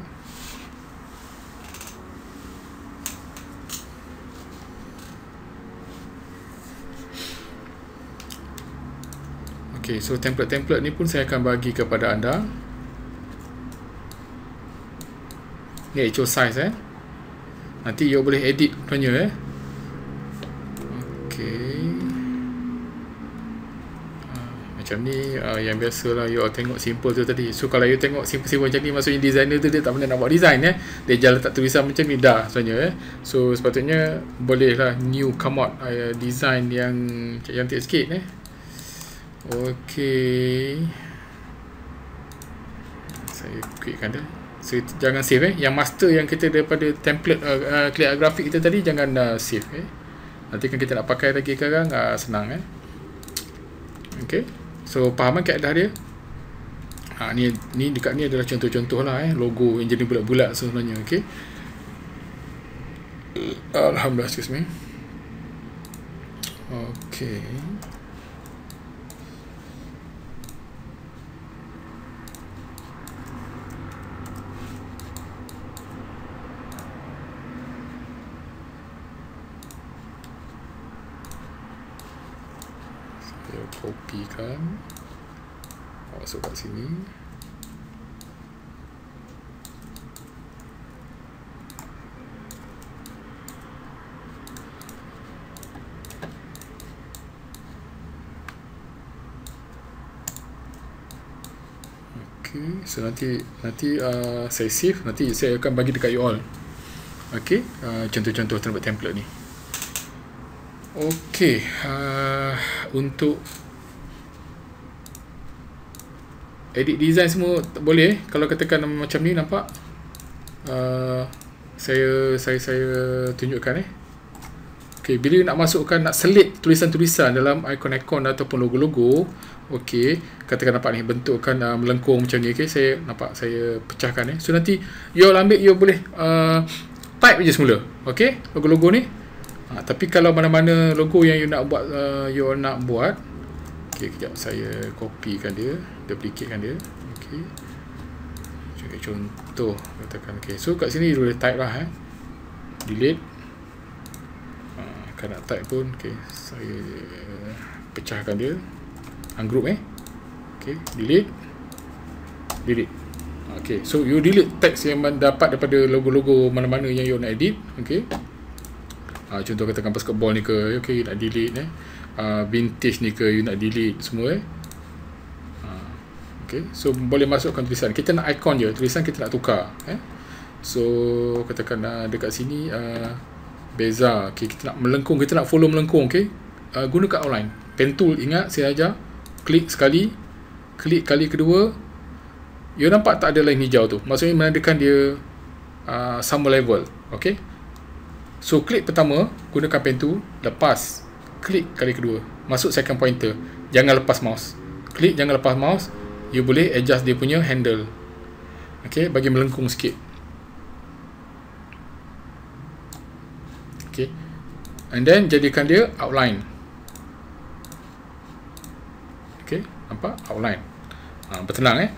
Okay, so template-template ni pun saya akan bagi kepada anda. Ni actual size nanti you boleh edit punya Okay. Macam ni yang biasa lah you tengok simple tu tadi. So kalau you tengok simple-simple macam ni, maksudnya designer tu dia tak pernah nak buat design dia jalan letak tulisan macam ni dah sebenarnya So sepatutnya boleh lah new come out design yang cantik sikit Okay, saya quitkan dia. So jangan save yang master yang kita daripada template clear grafik kita tadi jangan save nanti kan kita nak pakai lagi sekarang senang Okay, so faham kaedah dia. Ni dekat ni adalah contoh-contoh lah logo yang jadi bulat-bulat sebenarnya. Okay, alhamdulillah, excuse me. Okay, saya kopikan, masuk kat sini. Okay, so nanti saya save, nanti saya akan bagi dekat you all. Okay, contoh-contoh template ni. Okay, untuk edit design semua boleh kalau katakan macam ni, nampak saya tunjukkan Okay, bila nak masukkan, nak selit tulisan-tulisan dalam ikon-ikon ataupun logo-logo, okay, katakan nampak ni bentuk melengkung macam ni. Okay, saya nampak, saya pecahkan so nanti you all ambil, you boleh type je semula. Okay, logo-logo ni. Tapi kalau mana-mana logo yang you nak buat, okay, kejap saya kopikan dia, duplicatekan dia. Okay, contoh katakan. Okay, so kat sini you boleh type lah delete. Kalau nak type pun, okay, saya pecahkan dia, ungroup okay, delete. Okay, so you delete text yang dapat daripada logo-logo mana-mana yang you nak edit. Okay, contoh katakan basketball ni ke, okay, you nak delete vintage ni ke, you nak delete semua okay, so boleh masukkan tulisan. Kita nak icon je, tulisan kita nak tukar so katakan dekat sini beza. Okay, kita nak melengkung, kita nak follow melengkung. Okay, gunakan outline pen tool. Ingat saya ajar, klik sekali, klik kali kedua, you nampak tak ada line hijau tu, maksudnya menandakan dia sama level. Okay, so klik pertama, gunakan pen tool, lepas klik kali kedua, masuk second pointer, jangan lepas mouse. klik, jangan lepas mouse. You boleh adjust dia punya handle. Okay, bagi melengkung sikit. Okay, and then jadikan dia outline. Okay, nampak? Outline. Bertenang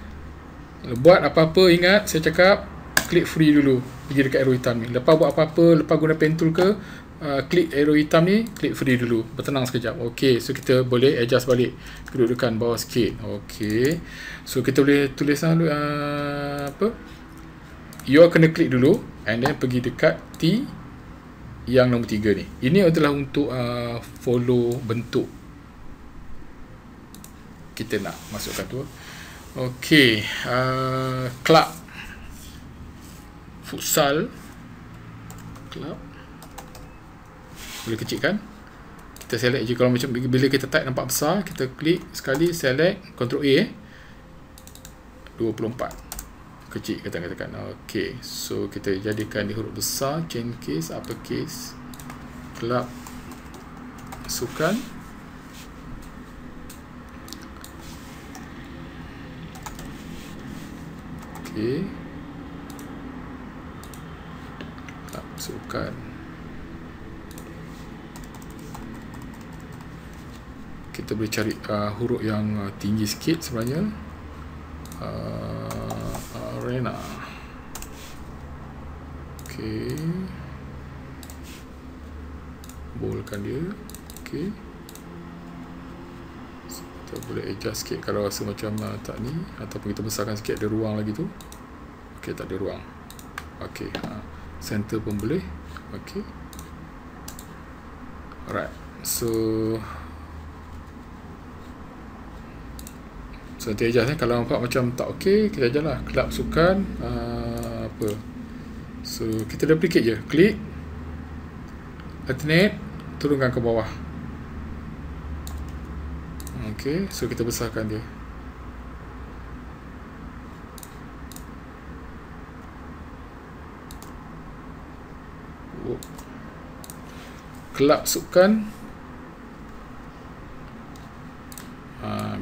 buat apa-apa, ingat saya cakap klik free dulu, pergi dekat arrow hitam ni. Lepas buat apa-apa, lepas guna pen tool ke, klik arrow hitam ni, klik free dulu, bertenang sekejap. Ok, so kita boleh adjust balik kedudukan bawah sikit. Ok, so kita boleh tulis apa, you kena klik dulu and then pergi dekat T yang nombor 3 ni. Ini adalah untuk follow bentuk kita nak masukkan tu. Ok, club futsal club boleh kecilkan. Kita select je. Kalau macam bila kita type nampak besar, kita klik sekali, select, Ctrl A 24, kecil katakan. Ok, so kita jadikan di huruf besar, chain case, upper case, club sukan. Ok, club sukan. Kita boleh cari huruf yang tinggi sikit sebenarnya. Arena. Ok, boldkan dia. Ok, kita boleh adjust sikit kalau rasa macam tak ni, ataupun kita besarkan sikit, ada ruang lagi tu. Ok, tak ada ruang. Ok, center pun boleh. Ok, alright, so nanti adjust kalau nampak macam tak ok, kita adjust lah. Kelab sukan apa, so kita duplicate je, klik, alternate, turunkan ke bawah. Ok, so kita besarkan dia. Kelab sukan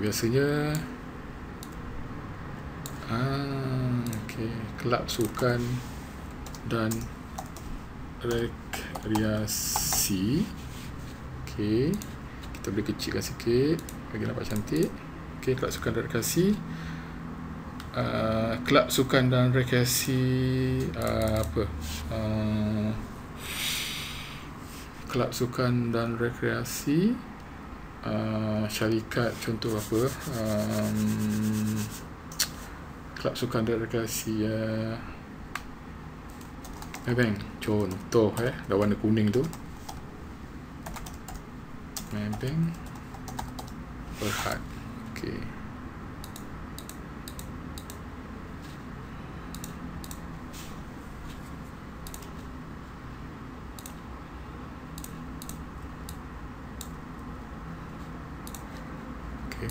biasanya ok, kelab sukan dan rekreasi. Ok, kita boleh kecilkan sikit bagi nampak cantik. Ok, kelab sukan dan rekreasi. Kelab sukan dan rekreasi apa, kelab sukan dan rekreasi syarikat, contoh apa, kelab sukan dan rekreasi Maybank, contoh dah warna kuning tu, Maybank Berhad. Ok,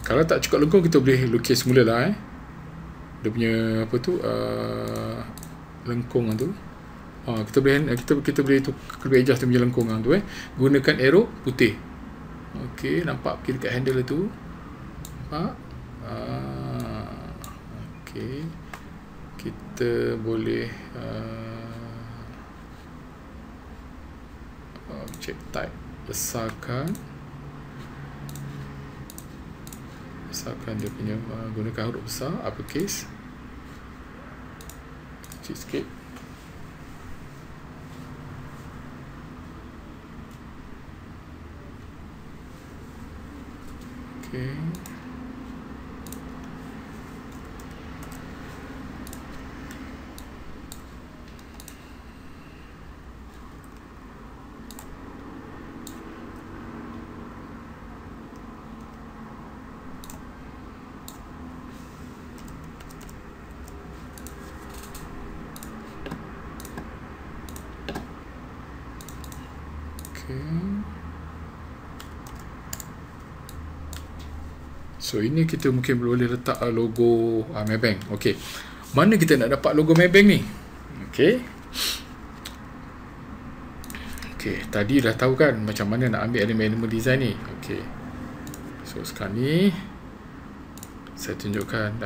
kalau tak cukup lengkung, kita boleh lukis semula lah dia punya apa tu, lengkung tu. Kita boleh adjust dia punya lengkung tu gunakan arrow putih. Ok, nampak pergi dekat handle tu, nampak. Ok, kita boleh object type, besarkan dia punya, gunakan huruf besar, uppercase, kecil sikit. Okay. So ini kita mungkin boleh letak logo Maybank. Okey, mana kita nak dapat logo Maybank ni? Okey, tadi dah tahu kan macam mana nak ambil elemen design ni. Okey, so sekarang ni Saya tunjukkan,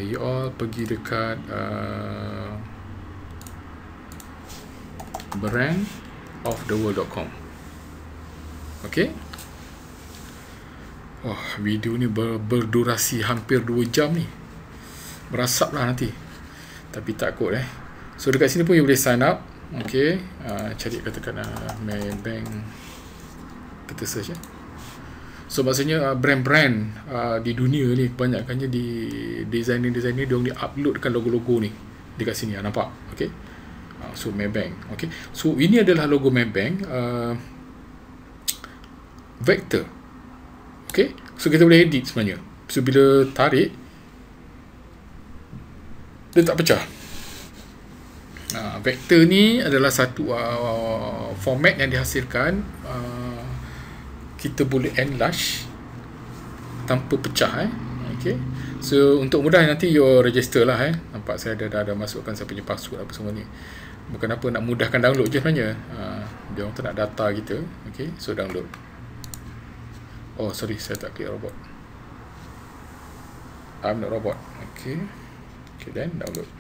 you all pergi dekat brandoftheworld.com. Okay. Wah, video ni berdurasi hampir 2 jam ni. Merasap lah nanti. Tapi takut So dekat sini pun you boleh sign up. Okay. Cari katakan Maybank. Kita search So maksudnya brand-brand di dunia ni kebanyakannya di designer-designer dia uploadkan logo-logo ni dekat sini. Nampak? Okay. So Maybank. Okay. So ini adalah logo Maybank. Vector. Okay. So kita boleh edit sebenarnya. So bila tarik, dia tak pecah. Vector ni adalah satu format yang dihasilkan. Kita boleh enlarge tanpa pecah. Okay. So untuk mudah nanti you register lah. Nampak saya dah masukkan saya punya password apa semua ni. Bukan apa, nak mudahkan download je sebenarnya. Dia orang tu nak data kita. Okay. So download. Oh sorry, saya tak klik robot. I'm not robot. Okay. Okay, then download.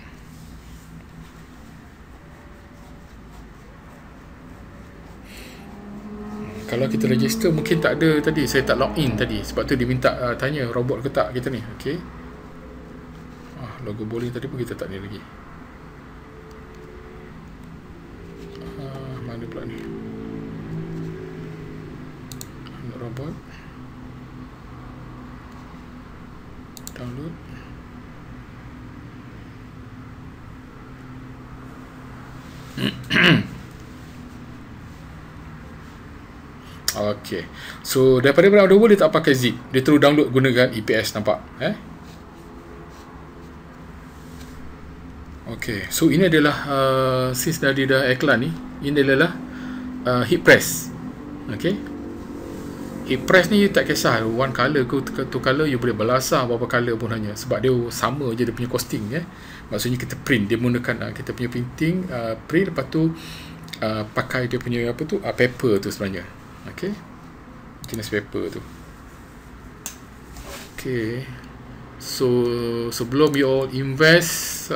Kalau kita register mungkin tak ada tadi. Saya tak login tadi. Sebab tu dia minta tanya robot ke tak kita ni. Okay. Logo bowling tadi pun kita tak ni lagi. Mana pula ni? Robot. Download. Okay. So daripada Brand of the World dia tak pakai zip. Dia terus download gunakan EPS. Nampak? Okay. So ini adalah since tadi dah iklan ni, ini adalah heat press. Okay. Heat press ni you tak kisah one colour ke two colour, you boleh belasah berapa colour pun hanya. Sebab dia sama je dia punya costing. Maksudnya kita print. Dia menggunakan kita punya printing, print, lepas tu pakai dia punya apa tu, paper tu sebenarnya. Okay. Jenis paper tu. Okay. So sebelum you all invest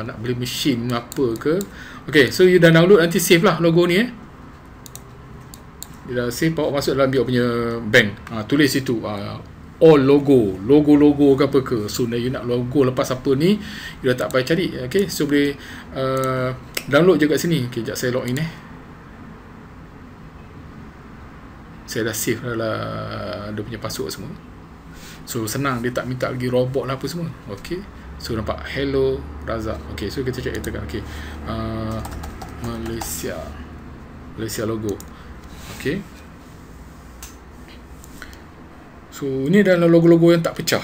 nak beli mesin apa ke, okay, so you dah download, nanti save lah logo ni. Dia dah save, bawa masuk dalam dia punya bank. Tulis situ all logo ke apa ke. So you nak logo lepas apa ni, you dah tak payah cari. Okay. So boleh download je kat sini. Okay, sekejap saya login saya dah save lah dia punya password semua. So senang, dia tak minta lagi robot lah apa semua. Okay. So nampak hello Razak. Okay. So kita cek katakan okay, Malaysia logo. Okay. So ini adalah logo-logo yang tak pecah.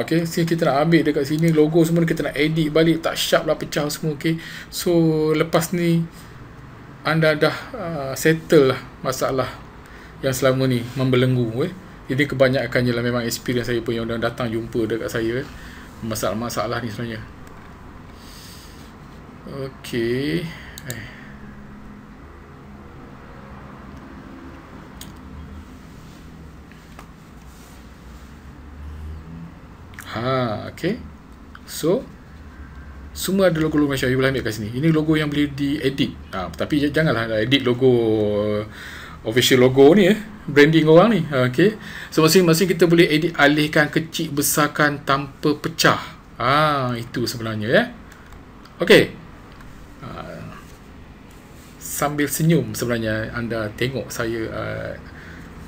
Okay. Sini kita nak ambil dekat sini logo semua, kita nak edit balik, tak sharp lah, pecah semua. Okay. So lepas ni anda dah settle lah masalah yang selama ni membelenggu. Jadi kebanyakannya lah memang experience saya pun yang dah datang jumpa dekat saya masalah-masalah ni sebenarnya. Okay. Okay. So semua ada logo-logo macam you boleh ambil kat sini. Ini logo yang boleh diedit. Tapi janganlah edit logo official logo ni, branding orang ni. Okay. So masing-masing kita boleh edit, alihkan, kecil, besarkan tanpa pecah. Itu sebenarnya Okay. Sambil senyum sebenarnya anda tengok saya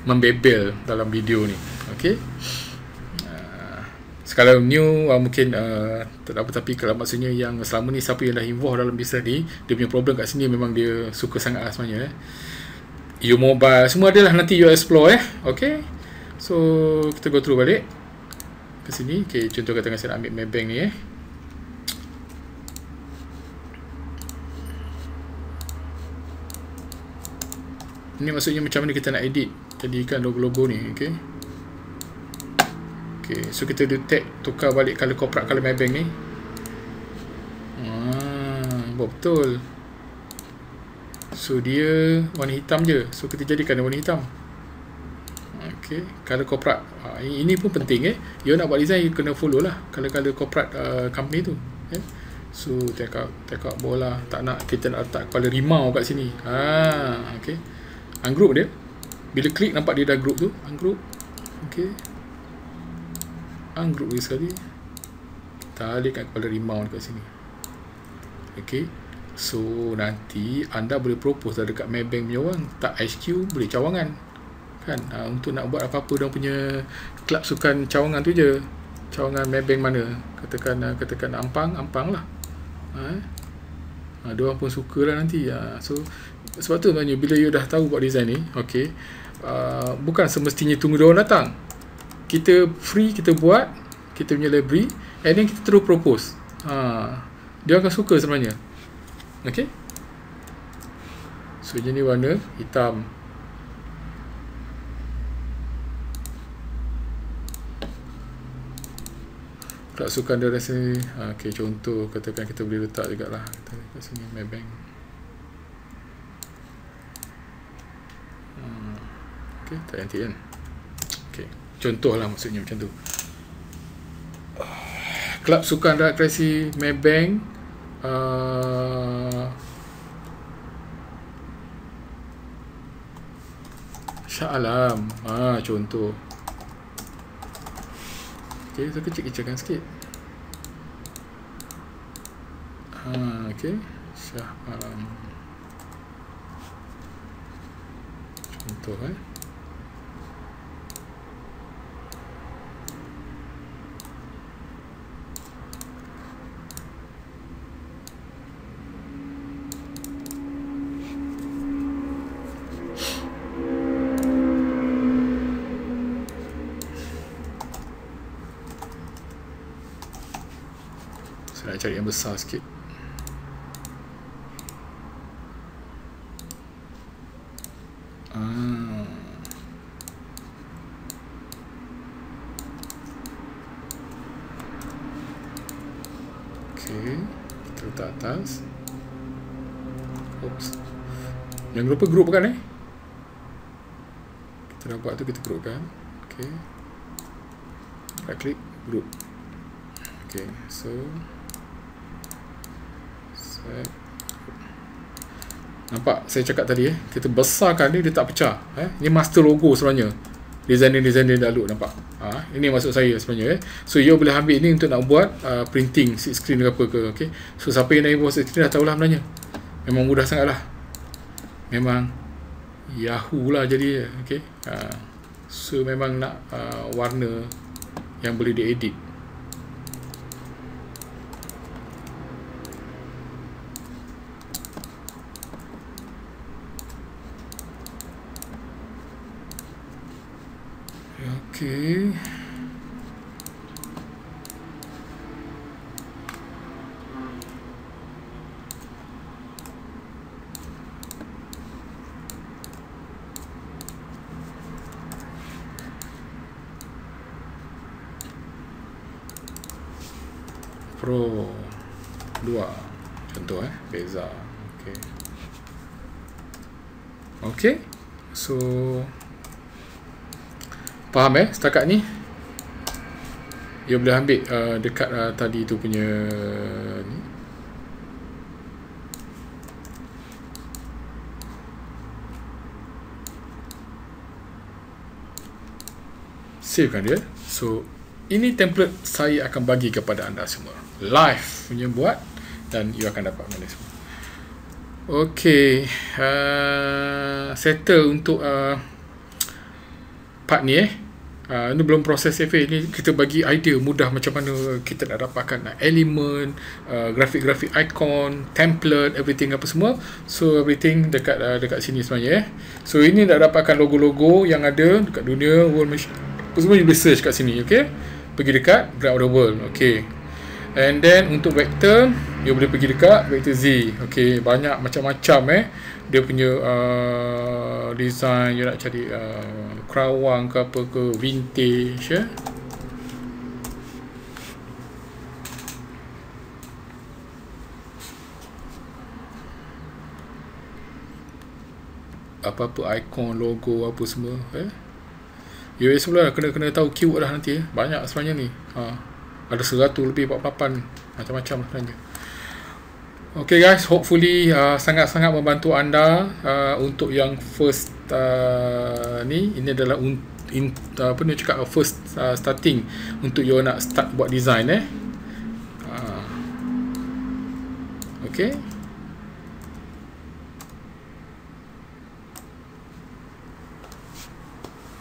membebel dalam video ni. Okay. Kalau new mungkin tak apa, tapi kalau maksudnya yang selama ni siapa yang dah involved dalam bisnes ni, dia punya problem kat sini memang dia suka sangat sebenarnya. You mobile semua adalah nanti you explore Okay. So kita go through balik ke sini. Okay, contoh katakan saya nak ambil Maybank ni Ini maksudnya macam mana kita nak edit, jadikan logo-logo ni. Okay. Okay, so kita detect, tukar balik color corporate color Maybank ni. Betul. So dia warna hitam je. So kita jadikan warna hitam. Okay, color corporate, ini pun penting you nak buat design, you kena follow lah color corporate company tu. So tengok bola, tak nak kita nak letak kepala rimau kat sini. Okay, ungroup dia, bila klik nampak dia dah group tu, ungroup. Okay, ungroup dia sekali, talikkan kepala rimau dekat sini. Okay, so nanti anda boleh propose dah dekat Maybank punya orang, tak HQ boleh cawangan kan, untuk nak buat apa-apa dia punya kelab sukan cawangan tu je, cawangan Maybank mana, katakan Ampang lah. Dia orang pun suka lah nanti. So sebab tu sebenarnya bila you dah tahu buat design ni, okay, bukan semestinya tunggu dia orang datang, kita free, kita buat kita punya library and then kita terus propose. Dia akan suka sebenarnya. Okay, so ni warna hitam. Tak suka dia rasa ni. Okay, contoh katakan kita boleh letak jugalah kat sini Maybank. Okay, tak cantik kan. Okay, contoh lah maksudnya macam tu. Kelab Sukan Rekreasi Maybank, Shah Alam, contoh. Okay, so kecil-kecilkan sikit. Okay, Shah Alam, contoh nak cari yang besar sikit. Okay, kita letak atas. Oops. Jangan lupa group kan kita dah buat tu, kita group kan. Okay, right click, group. Okay, so nampak saya cakap tadi kita besarkan dia tak pecah. Ni master logo sebenarnya, designer dah load, nampak. Ini maksud saya sebenarnya. So you boleh ambil ni untuk nak buat printing silk screen ke apa ke. Okay, so siapa yang nak buat silk screen dah tahulah sebenarnya, memang mudah sangat lah, memang Yahoo lah jadi. Okay, so memang nak warna yang boleh diedit. Okay, Pro 2 contoh beza. Okay, okay, so faham setakat ni. You boleh ambil dekat tadi tu punya ni. Save kan dia. So ini template saya akan bagi kepada anda semua live punya buat, dan you akan dapat benda semua. Okay, settle untuk part ni ini belum proses FA ni, kita bagi idea mudah macam mana kita nak dapatkan elemen, grafik-grafik icon, template, everything apa semua. So everything dekat sini sebenarnya. So ini nak dapatkan logo-logo yang ada dekat dunia, world machine, apa semua you boleh search kat sini. Okay, pergi dekat Brand of the World. Okay, and then untuk vector you boleh pergi dekat vector Z. Okay, banyak macam-macam dia punya design. You nak cari kerawang ke apa ke, vintage apa-apa icon, logo apa semua iOS pula kena tahu keyword lah nanti banyak sebenarnya ni. Ada 100 lebih 48 macam-macam sebenarnya. Okay guys, hopefully sangat-sangat membantu anda untuk yang first ni. Ini adalah apa ni cakap, first starting untuk you nak start buat design okay.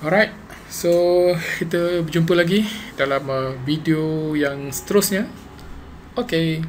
Alright, so kita berjumpa lagi dalam video yang seterusnya. Okay.